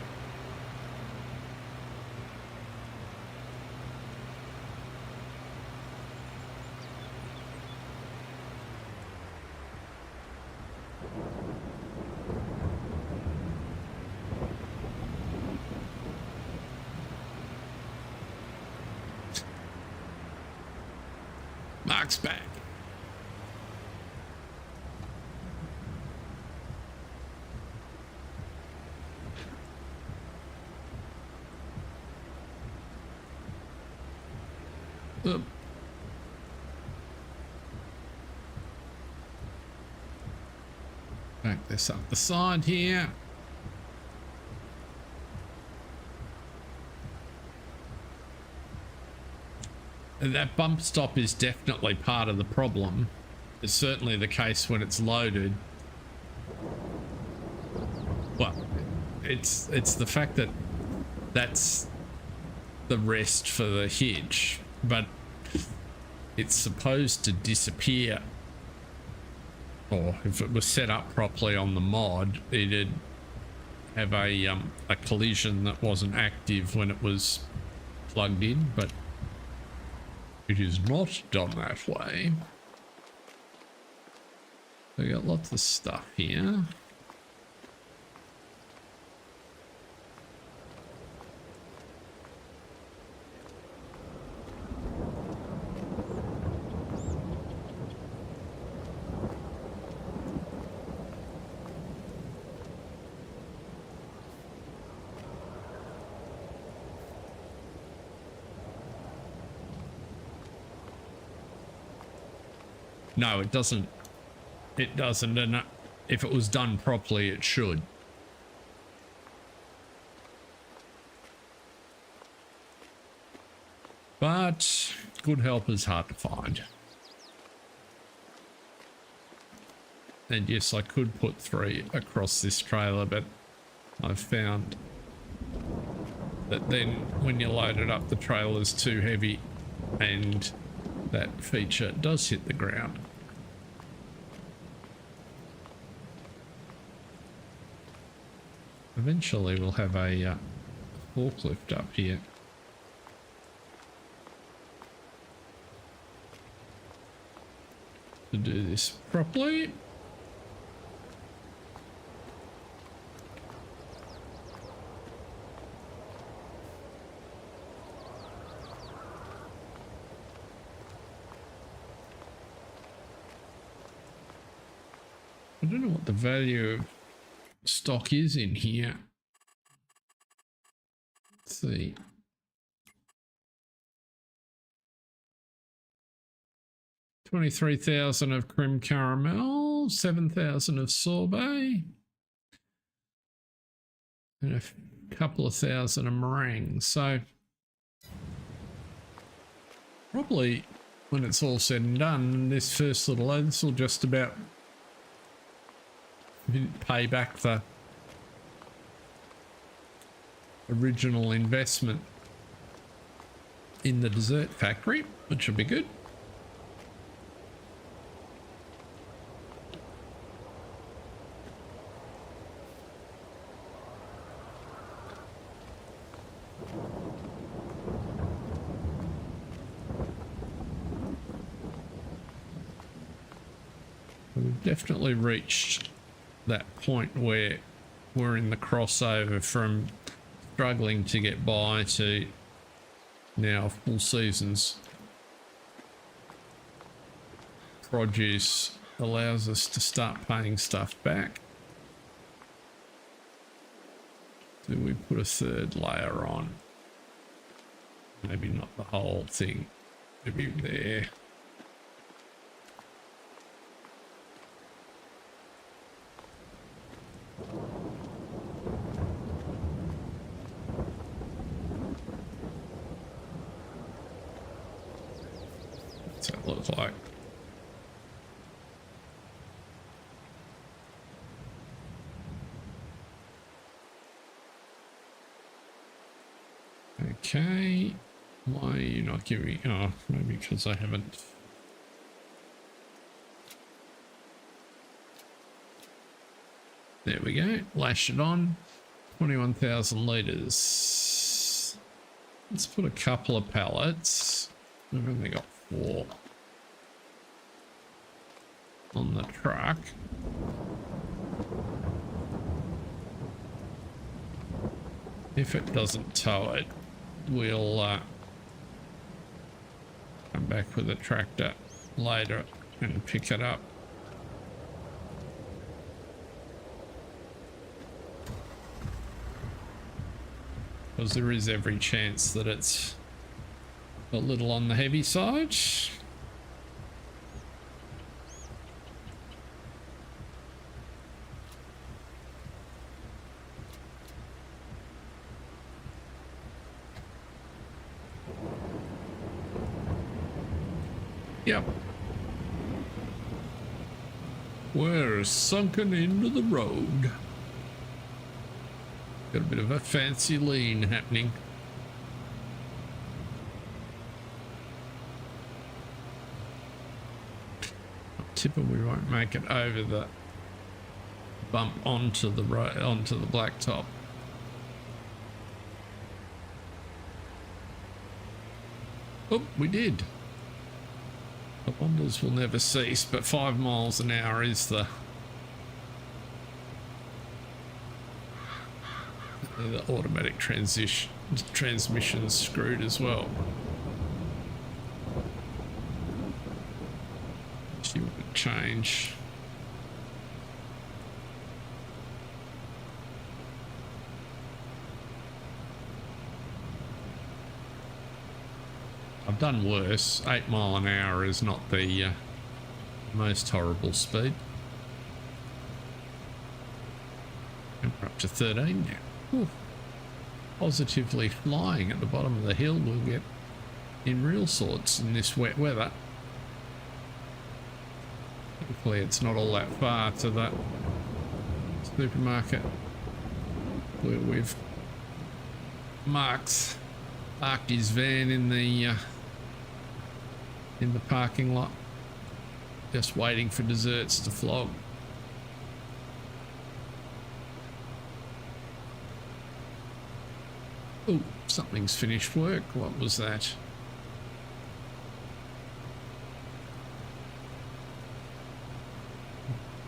Mark's back. Back this up the side here. And that bump stop is definitely part of the problem. It's certainly the case when it's loaded. Well, it's the fact that that's the rest for the hitch, but it's supposed to disappear, or if it was set up properly on the mod, it'd have a collision that wasn't active when it was plugged in, but it is not done that way. We got lots of stuff here. No, it doesn't. It doesn't. And if it was done properly, it should. But good help is hard to find. And yes, I could put 3 across this trailer, but I've found that then when you load it up, the trailer's too heavy and that feature does hit the ground. Eventually we'll have a forklift up here. To do this properly. I don't know what the value of stock is in here. Let's see. $23,000 of creme caramel, 7,000 of sorbet, and a couple of thousand of meringue. So probably when it's all said and done, this first little load, this will just about pay back the original investment in the dessert factory, which will be good. We've definitely reached that point where we're in the crossover from struggling to get by to now full seasons. Produce allows us to start paying stuff back. Do we put a 3rd layer on? Maybe not the whole thing, maybe there. What's that look like? Okay, why are you not giving? Oh, maybe because I haven't. There we go. Lash it on. 21,000 litres. Let's put a couple of pallets. We've only got 4 on the truck. If it doesn't tow it, we'll come back with a tractor later and pick it up. Because there is every chance that it's a little on the heavy side. Yep. We're sunken into the road. Got a bit of a fancy lean happening. I'm tipping we won't make it over the bump onto the road, onto the blacktop. Oh, we did. The wonders will never cease, but 5 miles an hour is the automatic transmission's screwed as well. She wouldn't change. I've done worse. 8 mile an hour is not the most horrible speed. And we're up to 13 now. Ooh. Positively flying at the bottom of the hill. We'll get in real sorts in this wet weather. Hopefully it's not all that far to that supermarket where we've parked his van in the parking lot, just waiting for desserts to flog. Oh, something's finished work. What was that?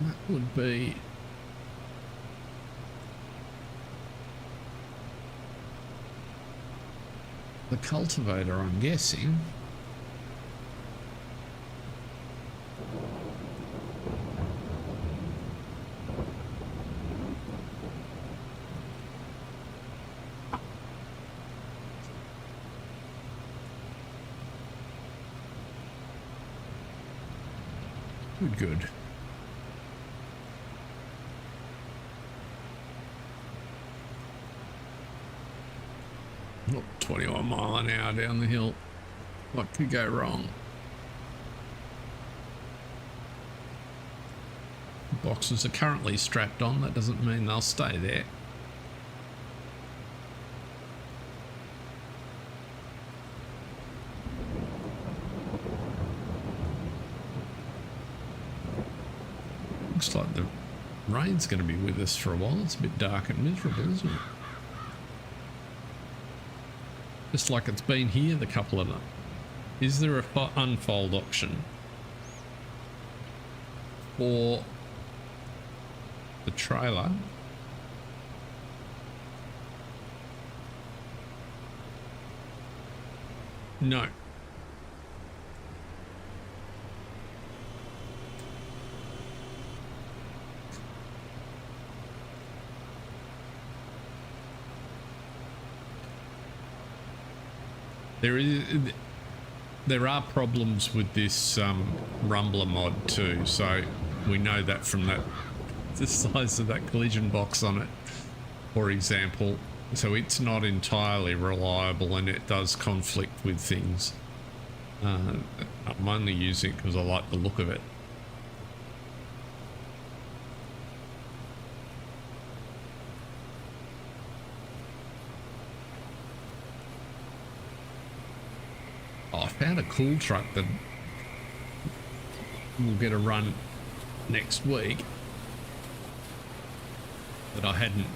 That would be the cultivator, I'm guessing. Good. Oh, 21 mile an hour down the hill. What could go wrong? Boxes are currently strapped on. That doesn't mean they'll stay there. Looks like the rain's going to be with us for a while. It's a bit dark and miserable, isn't it? Just like it's been here, the couple of them. Is there a unfold option for the trailer? No. There are problems with this rumbler mod too, so we know that from the size of that collision box on it, for example. So it's not entirely reliable and it does conflict with things. I'm only using it because I like the look of it. I found a cool truck that will get a run next week that I hadn't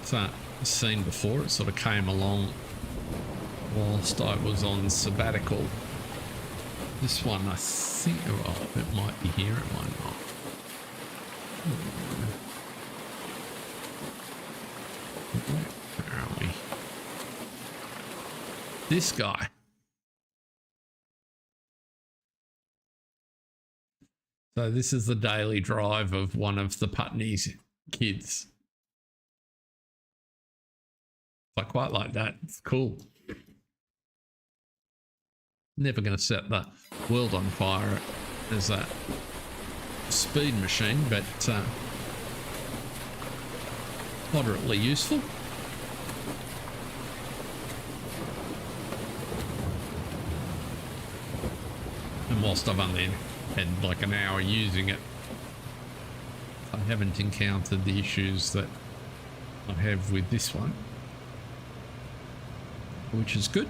seen before. It sort of came along whilst I was on sabbatical. This one, I think, oh, it might be here, it might not. Where are we? This guy. So this is the daily drive of one of the Putney's kids. I quite like that. It's cool. Never going to set the world on fire as a speed machine, but moderately useful. And whilst I've only had like an hour using it, I haven't encountered the issues that I have with this one, which is good.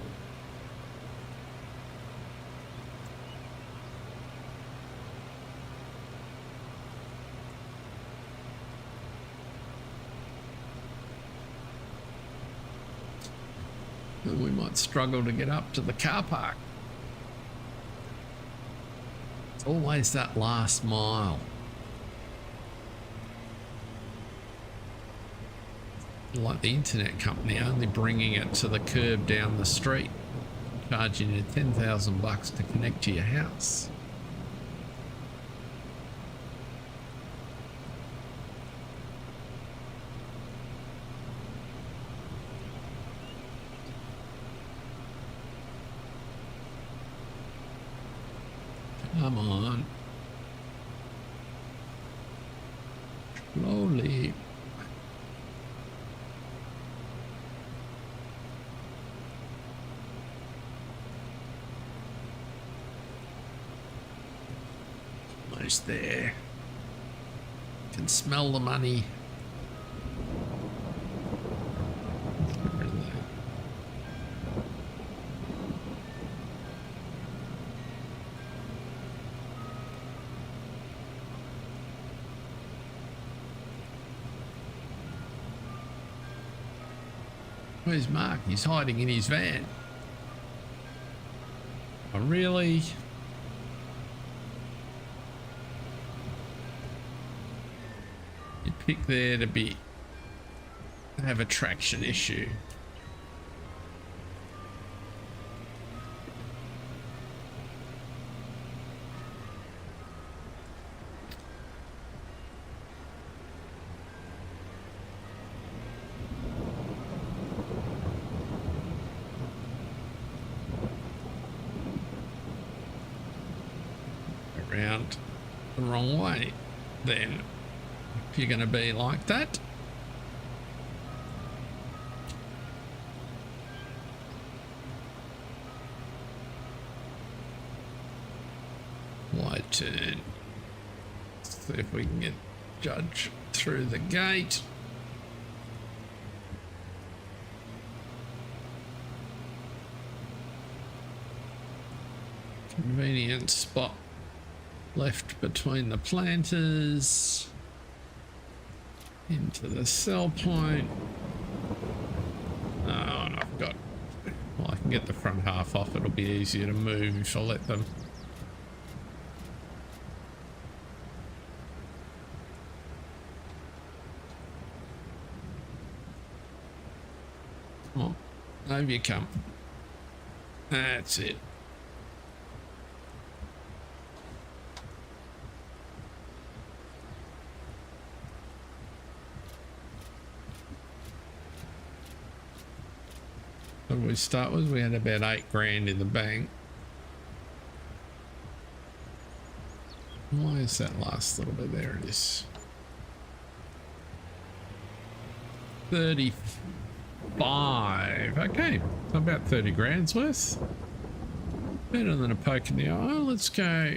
We might struggle to get up to the car park. It's always that last mile. Like the internet company only bringing it to the curb down the street, charging you $10,000 to connect to your house. Come on. Slowly. Almost there. Can smell the money. Where's Mark? He's hiding in his van. Oh, really? You pick there to have a traction issue. Around the wrong way then, if you're going to be like that. Wide turn. See if we can get Judge through the gate. Convenient spot left between the planters into the sell point. Oh, and I've got, well, I can get the front half off. It'll be easier to move if I let them. Come on, over you come. That's it. What did we start with? We had about 8 grand in the bank. Why is that last little bit? There it is. 35. Okay, about 30 grand's worth. Better than a poke in the eye. Let's go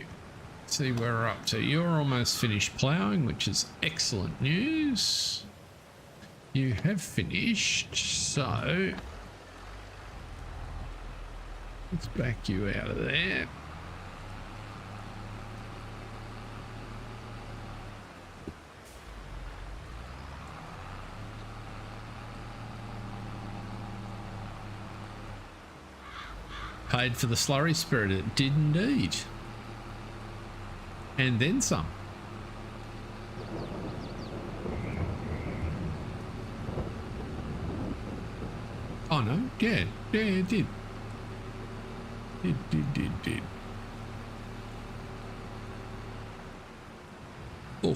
see where we're up to. You're almost finished ploughing, which is excellent news. You have finished, so let's back you out of there. Paid for the slurry spirit. It did indeed. And then some. Oh no, yeah, it did. Did. Oh.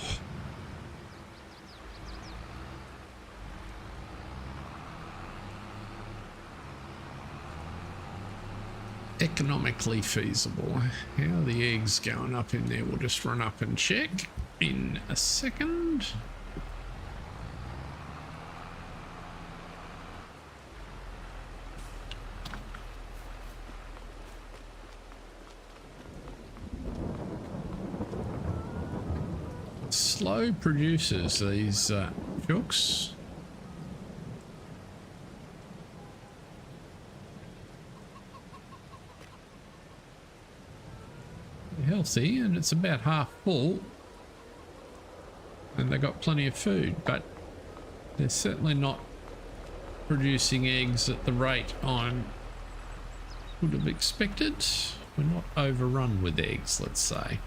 Economically feasible. How are the eggs going up in there? We'll just run up and check in a second. Slow producers, these chooks. Healthy, and it's about half full, and they got plenty of food, but they're certainly not producing eggs at the rate I would have expected. We're not overrun with eggs, let's say.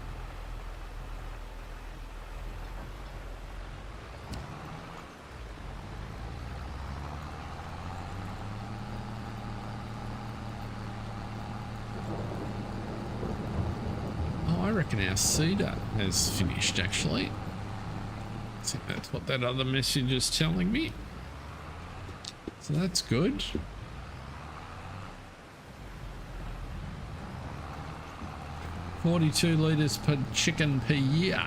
I reckon our cedar has finished, actually. I think that's what that other message is telling me. So that's good. $42 litres per chicken per year.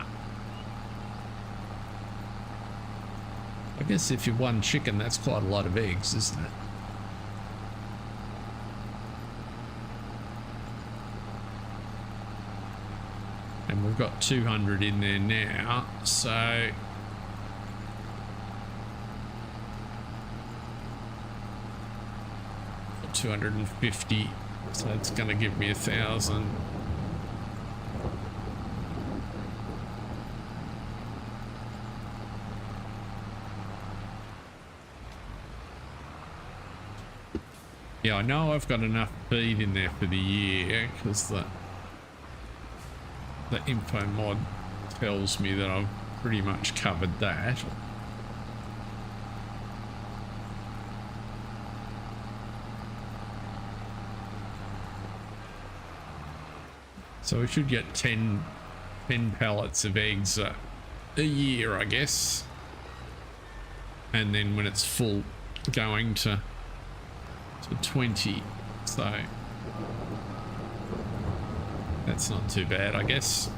guess if you're one chicken, that's quite a lot of eggs, isn't it? And we've got 200 in there now, so 250, so it's going to give me 1,000. Yeah, I know I've got enough feed in there for the year because the info mod tells me that I've pretty much covered that. So we should get 10 pallets of eggs a year, I guess. And then when it's full, going to 20. So that's not too bad, I guess.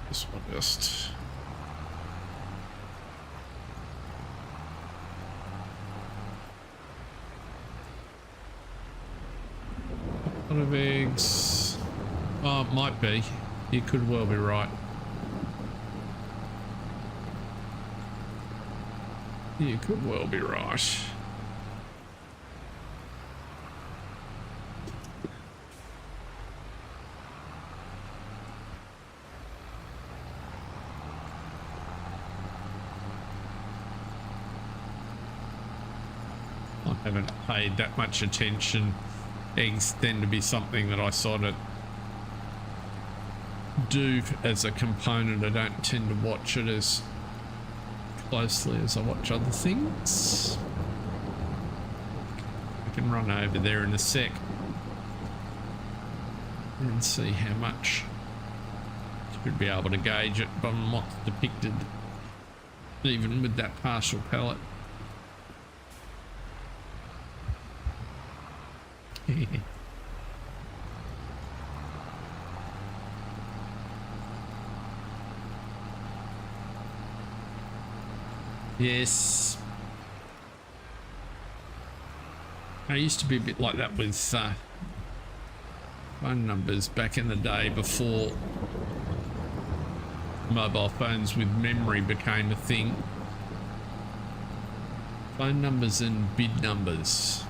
This one just a lot of eggs. Oh, it might be. You could well be right. You could well be right. I haven't paid that much attention. Eggs tend to be something that I sort of do as a component. I don't tend to watch it as closely as I watch other things. I can run over there in a sec and see how much. Should be able to gauge it from what's depicted, even with that partial pallet. Yes. I used to be a bit like that with phone numbers back in the day before mobile phones with memory became a thing. Phone numbers and bid numbers.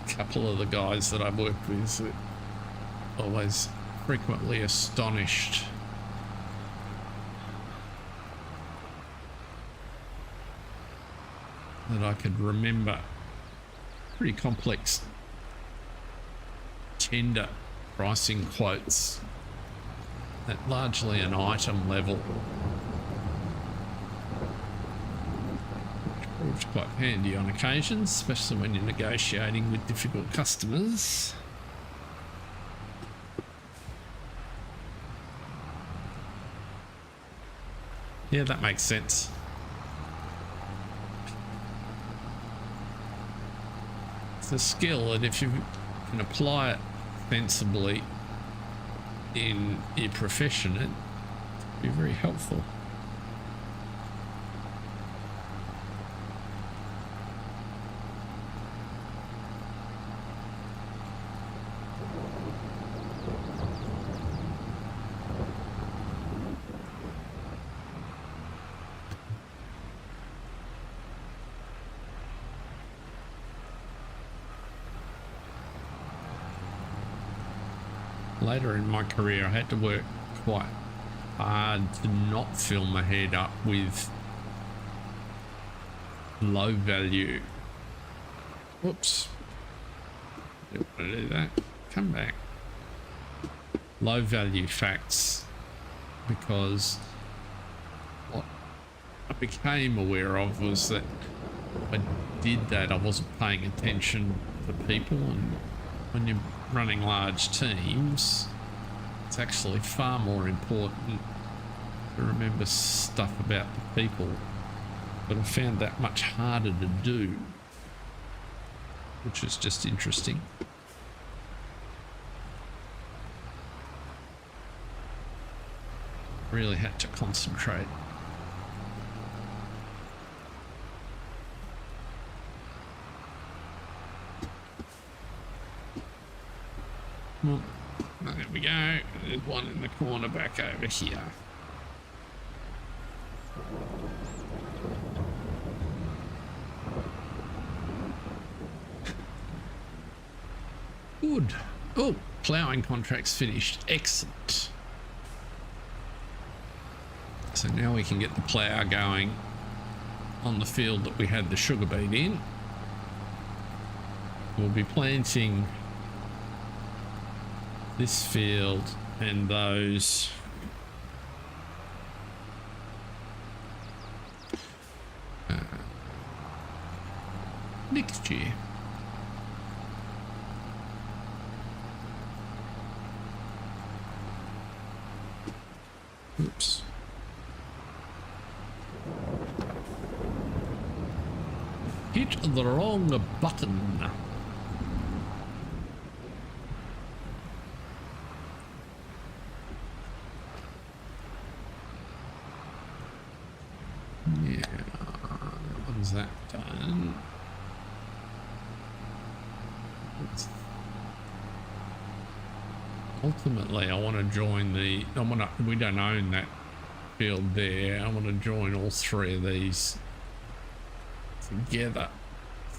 Couple of the guys that I worked with are always frequently astonished that I could remember pretty complex tender pricing quotes at largely an item level. It's quite handy on occasions, especially when you're negotiating with difficult customers. Yeah, that makes sense. It's a skill, and if you can apply it sensibly in your profession, it'd be very helpful. Later in my career, I had to work quite hard to not fill my head up with low value. Whoops. Didn't want to do that. Come back. low value facts, because what I became aware of was that I did that, I wasn't paying attention to people, and when you're running large teams, it's actually far more important to remember stuff about the people, but I found that much harder to do, which is just interesting. Really had to concentrate. Well, there we go. There's one in the corner back over here. Good. Oh, ploughing contract's finished. Excellent. So now we can get the plough going on the field that we had the sugar beet in. We'll be planting this field and those next year. Oops. Hit the wrong button. Yeah, one's that done. Ultimately, I want to join the. We don't own that field there. I want to join all three of these together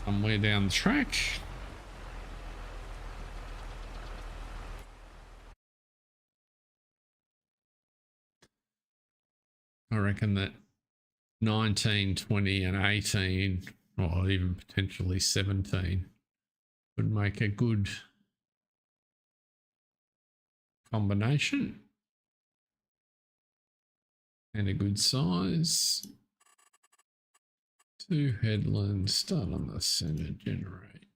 somewhere down the track. I reckon that 19, 20 and 18, or even potentially 17 would make a good combination and a good size. 2 headlands, start on the center, generate.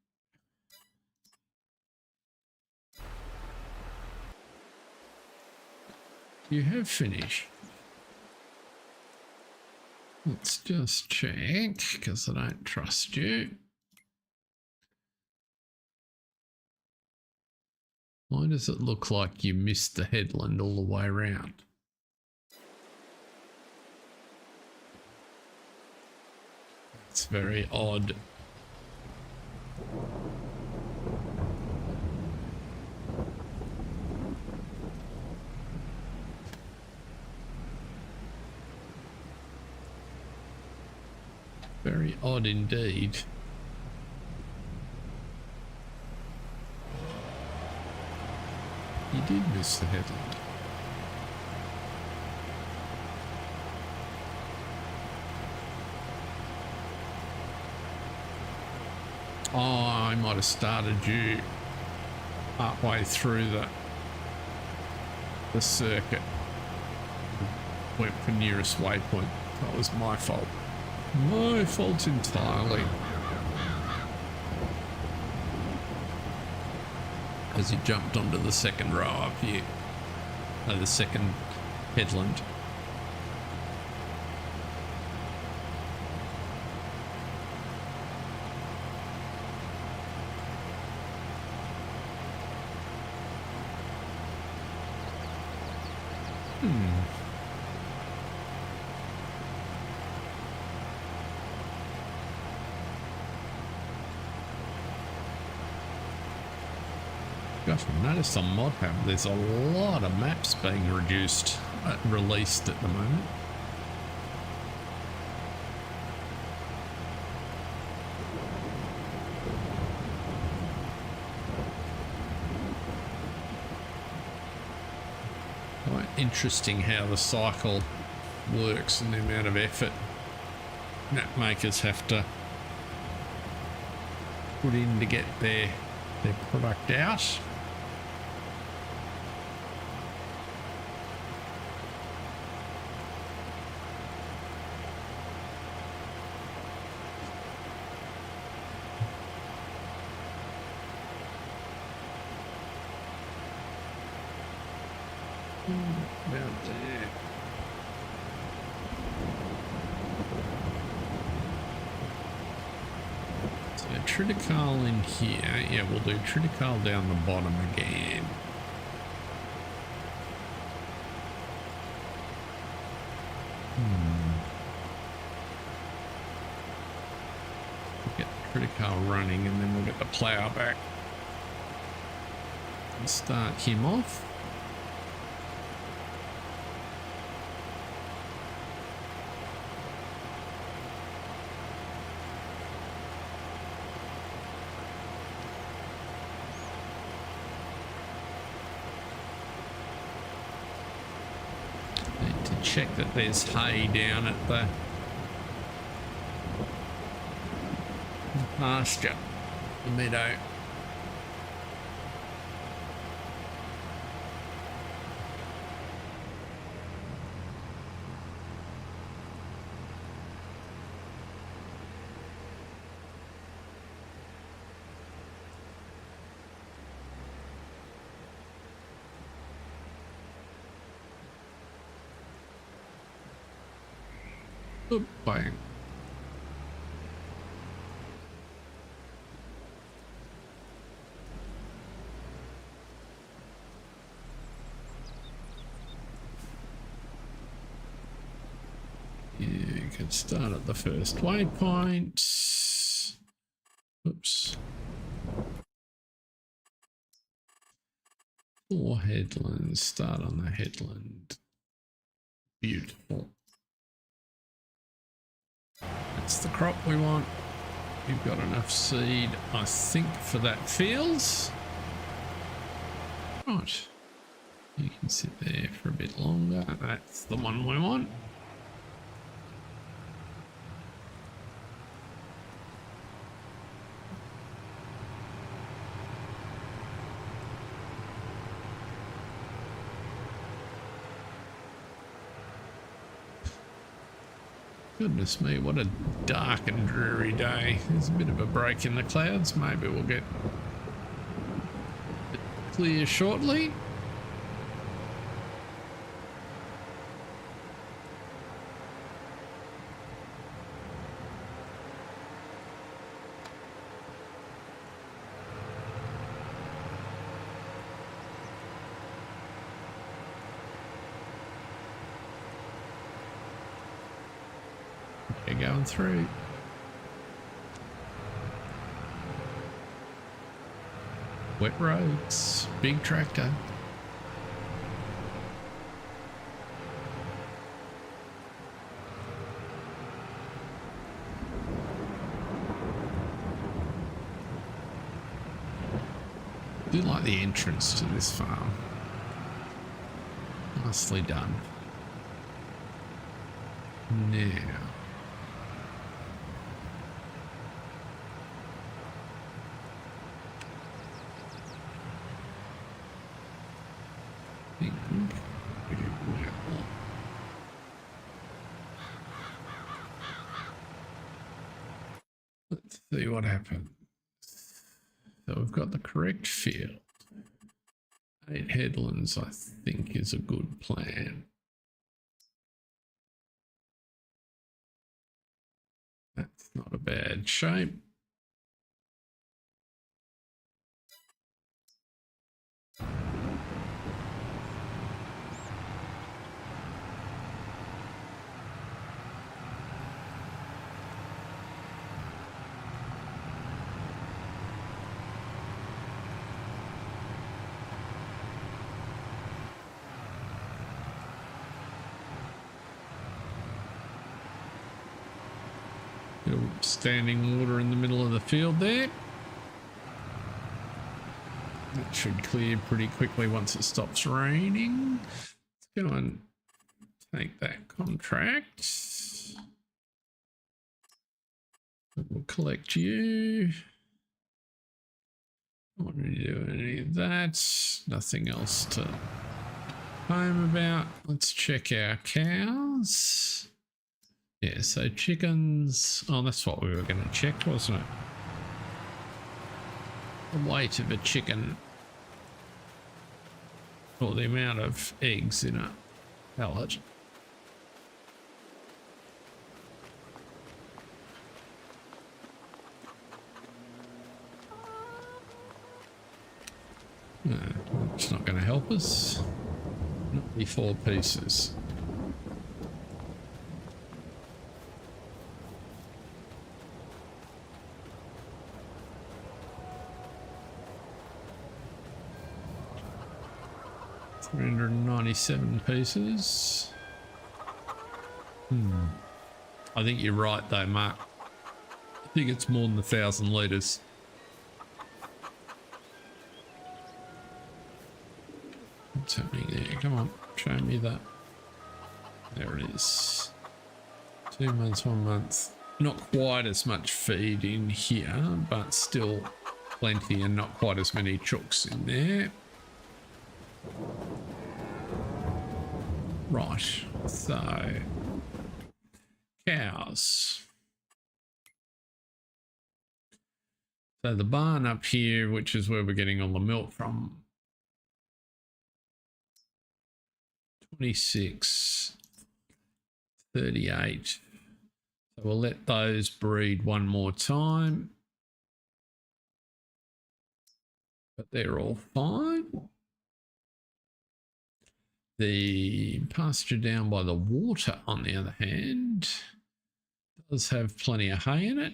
You have finished. Let's just check, because I don't trust you. Why does it look like you missed the headland all the way around? It's very odd. Very odd indeed. You did miss the headland. Oh, I might have started you partway through the circuit. Went for nearest waypoint. That was my fault. My fault entirely. As he jumped onto the second row up here. No, the second headland. Gosh, I've noticed on ModHub there's a lot of maps being released at the moment. Quite interesting how the cycle works and the amount of effort map makers have to put in to get their product out. About there. So triticale in here. Yeah, we'll do triticale down the bottom again. Get the triticale running and then we'll get the plough back and start him off. Check that there's hay down at the pasture, the meadow. Oh, bang. Yeah, you can start at the first waypoint. Oops. 4 headlands. Start on the headland. Beautiful. That's the crop we want. We've got enough seed, I think, for that field. Right. You can sit there for a bit longer. That's the one we want. Goodness me, what a dark and dreary day. There's a bit of a break in the clouds. Maybe we'll get it clear shortly. Going through. Wet roads, big tractor. I do like the entrance to this farm. Nicely done. Now. Let's see what happens. So we've got the correct field. 8 headlands, I think, is a good plan. That's not a bad shape. Standing water in the middle of the field there. That should clear pretty quickly once it stops raining. Let's go and take that contract. We'll collect you. I want to do any of that. Nothing else to home about. Let's check our cows. Yeah, so chickens. Oh, that's what we were going to check, wasn't it? The weight of a chicken. or the amount of eggs in a pellet. No, it's not going to help us. Not the 4 pieces. $397 pieces. I think you're right though, Mark. I think it's more than 1,000 litres. What's happening there? Come on, show me that. There it is. 2 months, 1 month. Not quite as much feed in here, but still plenty and not quite as many chooks in there. Right, so cows. So the barn up here, which is where we're getting all the milk from, 26, 38. So we'll let those breed one more time. But they're all fine. The pasture down by the water, on the other hand, does have plenty of hay in it.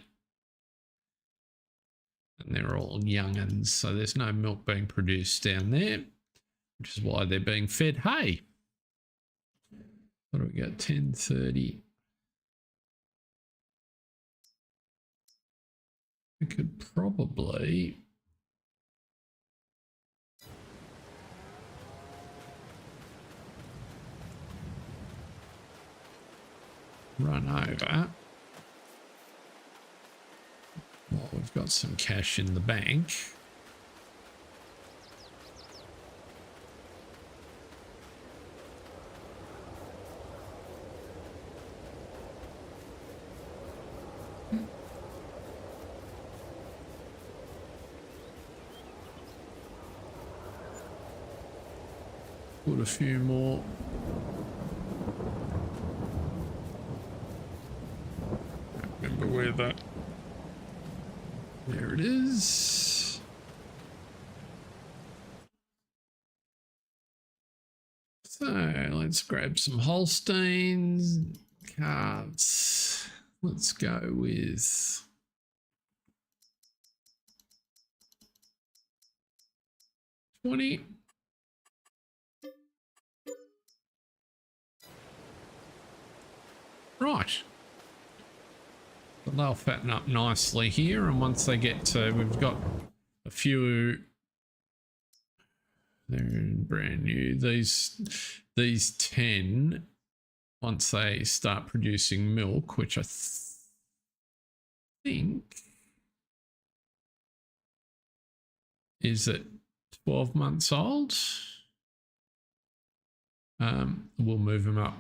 And they're all young'uns, so there's no milk being produced down there, which is why they're being fed hay. What do we got? 10:30. We could probably run over. Well, we've got some cash in the bank. Put a few more. Remember where that. There it is. So let's grab some Holsteins, calves. Let's go with $20. Right. But they'll fatten up nicely here, and once they get to, we've got a few, they're brand new. These 10, once they start producing milk, which I think is at 12 months old, we'll move them up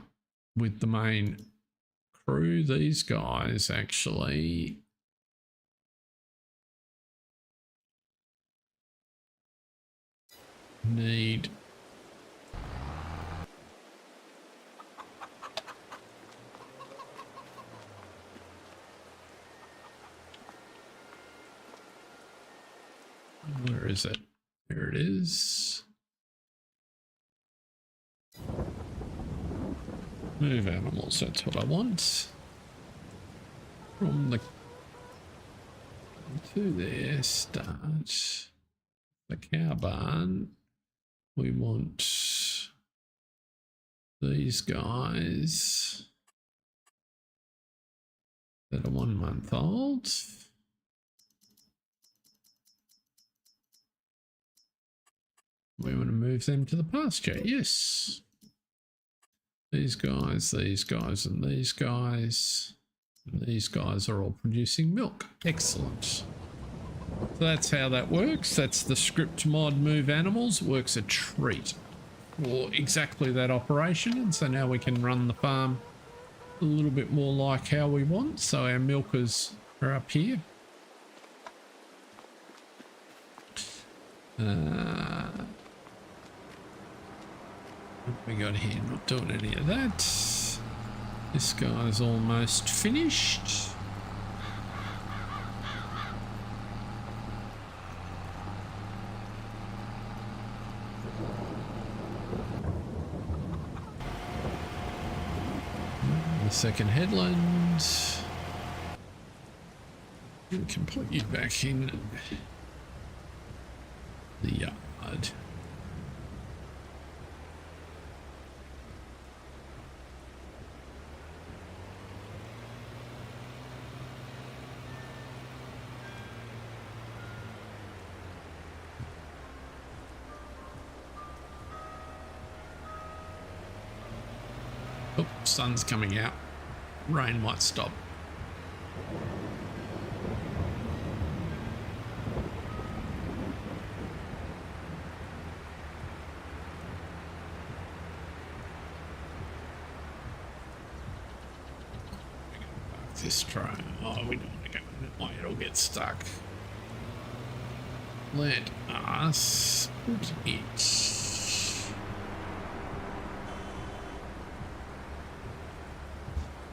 with the main crew. These guys actually need where is it? There it is. Move animals, that's what I want. From the to there, start the cow barn. We want these guys that are 1 month old. We want to move them to the pasture, yes. These guys, and these guys. And these guys are all producing milk. Excellent. So that's how that works. That's the script mod move animals. It works a treat for exactly that operation. And so now we can run the farm a little bit more like how we want. So our milkers are up here. We got here, not doing any of that. This guy's almost finished. The second headland. We can put you back in the yard. Oh, sun's coming out. Rain might stop. This train. Oh, we don't want to go in that way, it'll get stuck. Let us put it.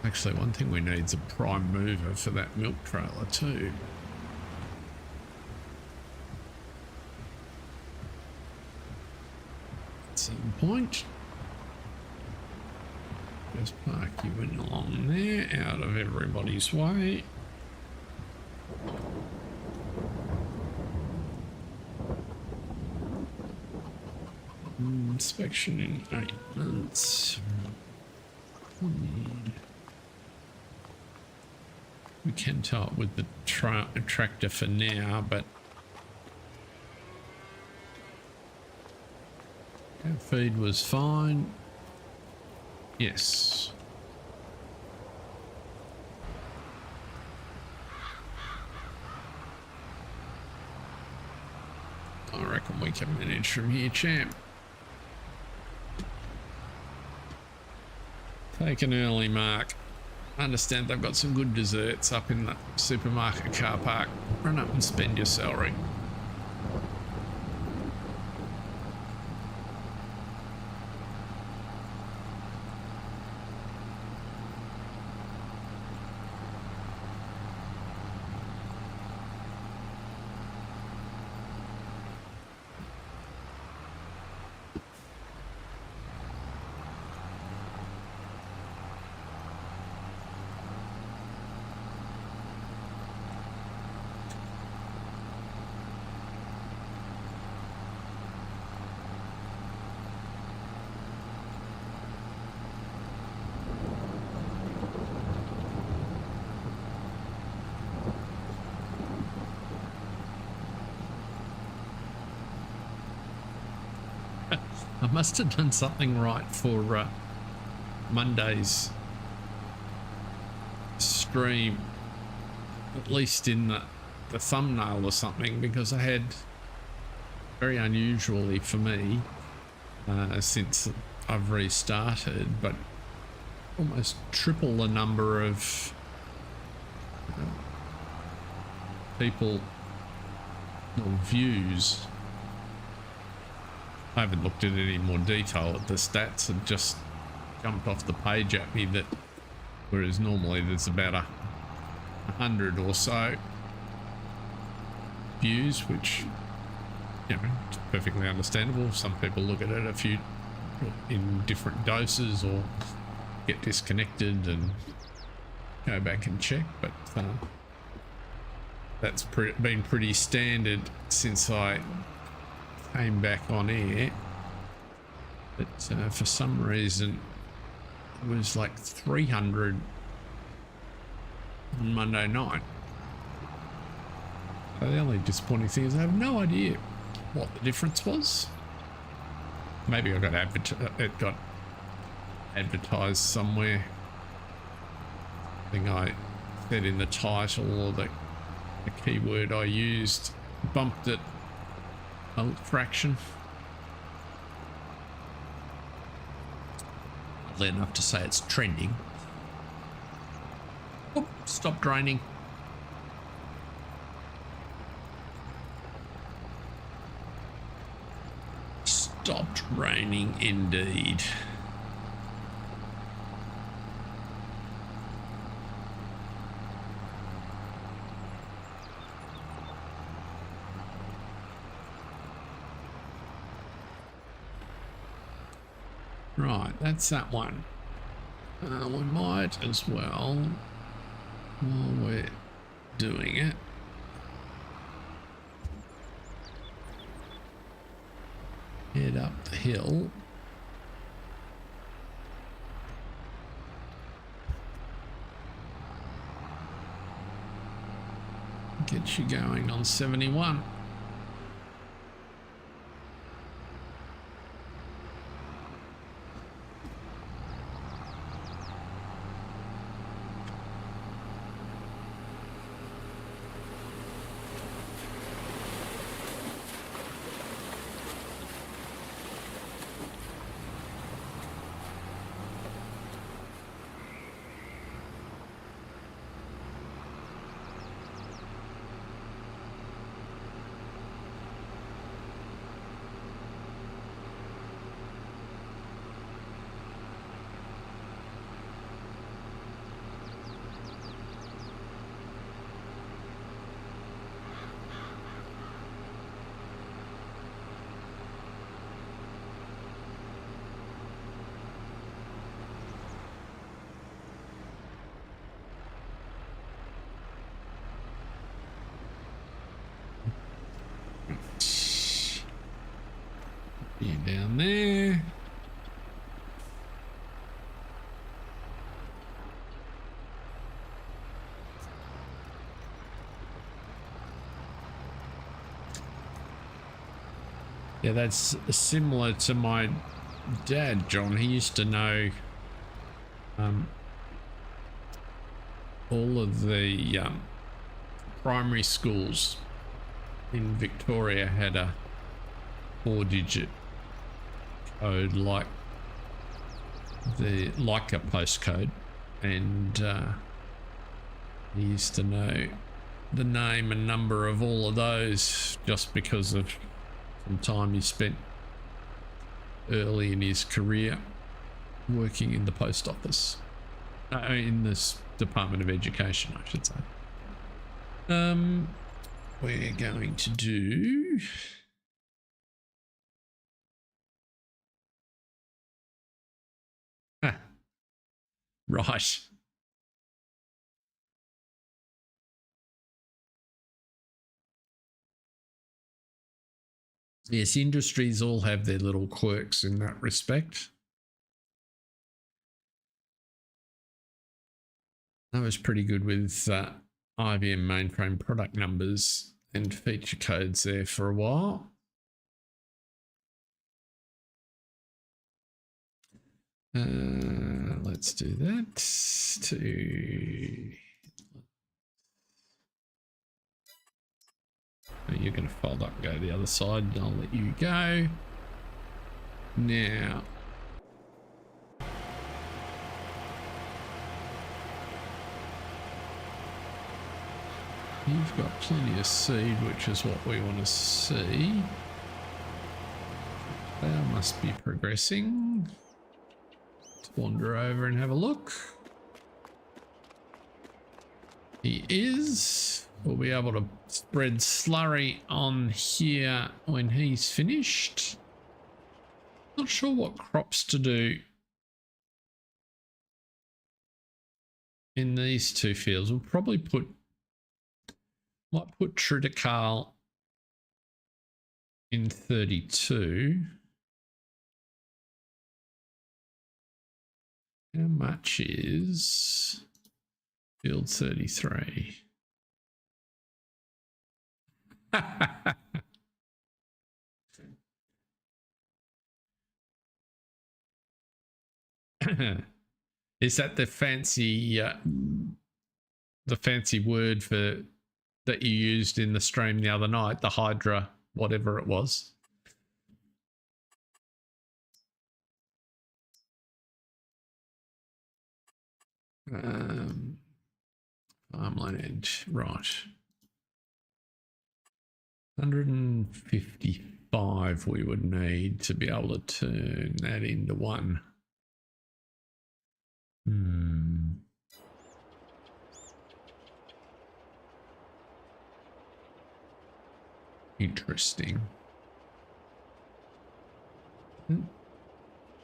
Actually, one thing we need is a prime mover for that milk trailer too. At some point. Just park you in along there, out of everybody's way. Inspection in 8 months. We can tow it with the tractor for now, but feed was fine. Yes. I reckon we can manage from here, champ. Take an early mark. I understand they've got some good desserts up in the supermarket car park. Run up and spend your salary. I must have done something right for Monday's stream, at least in the thumbnail or something, because I had, very unusually for me, since I've restarted, but almost triple the number of people or views. I haven't looked at any more detail at the stats, and just jumped off the page at me that, whereas normally there's about 100 or so views, which, you know, it's perfectly understandable. Some people look at it a few in different doses or get disconnected and go back and check, but that's been pretty standard since I came back on air. But for some reason it was like 300 on Monday night. So the only disappointing thing is I have no idea what the difference was. Maybe I got it got advertised somewhere. I think I said in the title, or the keyword I used bumped it a fraction. Oddly enough to say it's trending. Oh, stop draining. stopped raining indeed. Right, that's that one. We might as well, while we're doing it, head up the hill. Get you going on 71. You down there. Yeah, that's similar to my dad, John. He used to know all of the primary schools in Victoria had a 4-digit code like a postcode, and he used to know the name and number of all of those just because of some time he spent early in his career working in the post office, in this Department of Education, I should say. We're going to do right. Yes, industries all have their little quirks in that respect. I was pretty good with IBM mainframe product numbers and feature codes there for a while. Let's do that to... You're going to fold up and go the other side. I'll let you go. Now, you've got plenty of seed, which is what we want to see. They must be progressing. Let's wander over and have a look. He is. We'll be able to spread slurry on here when he's finished. Not sure what crops to do in these two fields. We'll probably might put triticale in 32. How much is field 33? Is that the fancy word for that you used in the stream the other night, the Hydra, whatever it was? Farmland, right. 155. 5 we would need to be able to turn that into one. Interesting.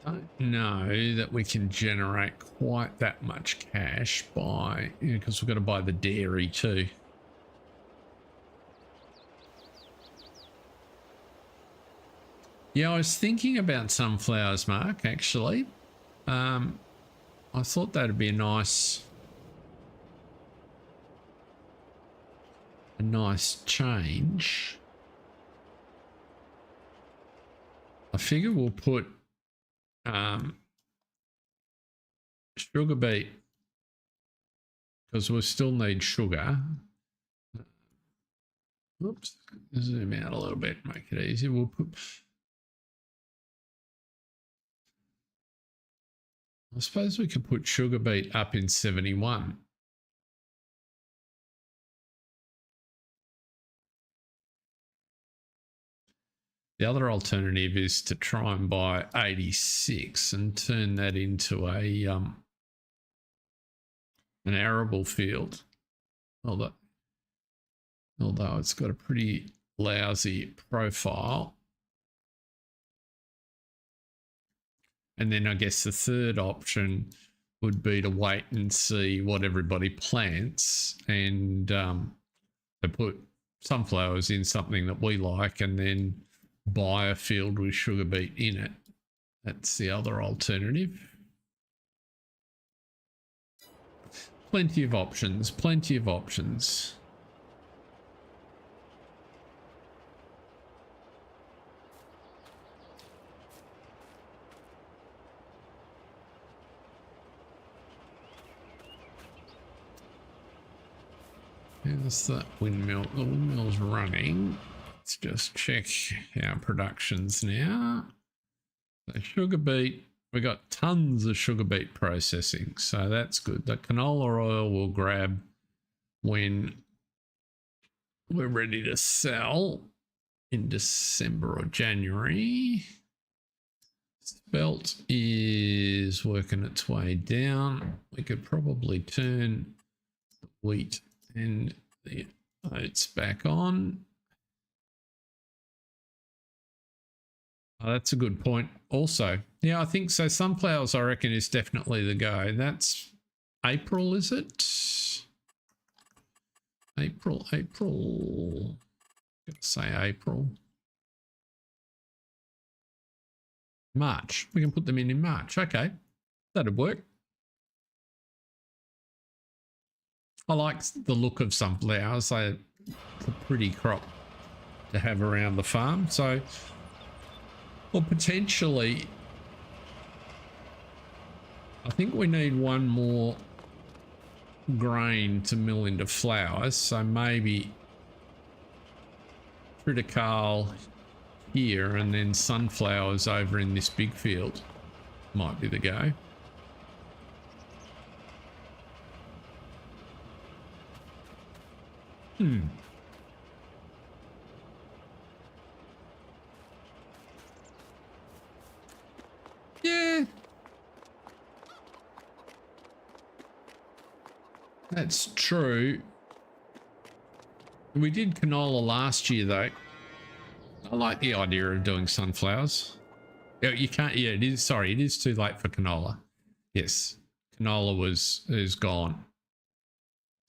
Don't know that we can generate quite that much cash by, because we've got to buy the dairy too. Yeah, I was thinking about sunflowers, Mark, actually. I thought that'd be a nice change. I figure we'll put sugar beet, because we'll still need sugar. Oops, zoom out a little bit, make it easier. We'll put, I suppose we could put sugar beet up in 71. The other alternative is to try and buy 86 and turn that into a an arable field. Although it's got a pretty lousy profile. And then I guess the third option would be to wait and see what everybody plants and to put sunflowers in something that we like and then buy a field with sugar beet in it. That's the other alternative. Plenty of options, plenty of options. Here's the windmill. The windmill's running. Let's just check our productions now. So sugar beet, we got tons of sugar beet processing, so that's good. The canola oil we'll grab when we're ready to sell in December or January. Spelt is working its way down. We could probably turn the wheat and the oats back on. Oh, that's a good point. Also, yeah, I think so. Sunflowers, I reckon, is definitely the go. That's April, is it? April. Gotta say April. March. We can put them in March. Okay, that'd work. I like the look of sunflowers. They're a pretty crop to have around the farm. So, well, potentially, I think we need one more grain to mill into flowers. So maybe triticale here and then sunflowers over in this big field might be the go. Yeah. That's true. We did canola last year though. I like the idea of doing sunflowers. Yeah, you can't, yeah, it is, sorry, it is too late for canola. Yes, canola is gone.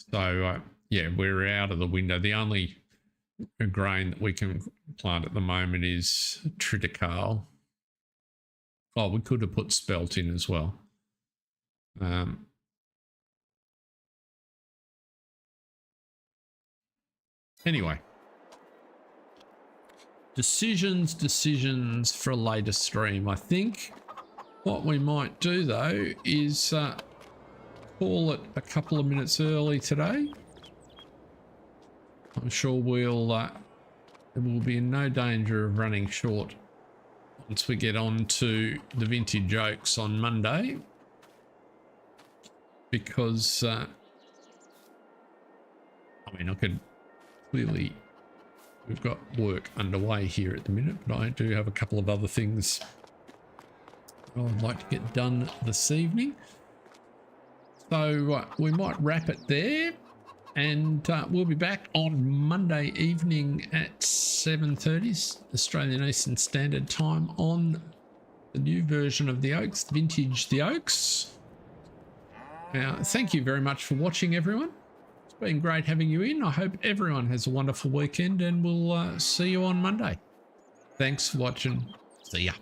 So, yeah, we're out of the window. The only grain that we can plant at the moment is triticale. Oh, we could have put spelt in as well. Anyway. Decisions for a later stream. I think what we might do though is call it a couple of minutes early today. I'm sure we'll be in no danger of running short once we get on to the vintage oaks on Monday, because I mean, I could clearly we've got work underway here at the minute, but I do have a couple of other things I'd like to get done this evening. So we might wrap it there, and we'll be back on Monday evening at 7:30 Australian Eastern Standard Time on the new version of the Oaks, Vintage the Oaks. Now, thank you very much for watching, everyone. It's been great having you in. I hope everyone has a wonderful weekend, and we'll see you on Monday. Thanks for watching. See ya.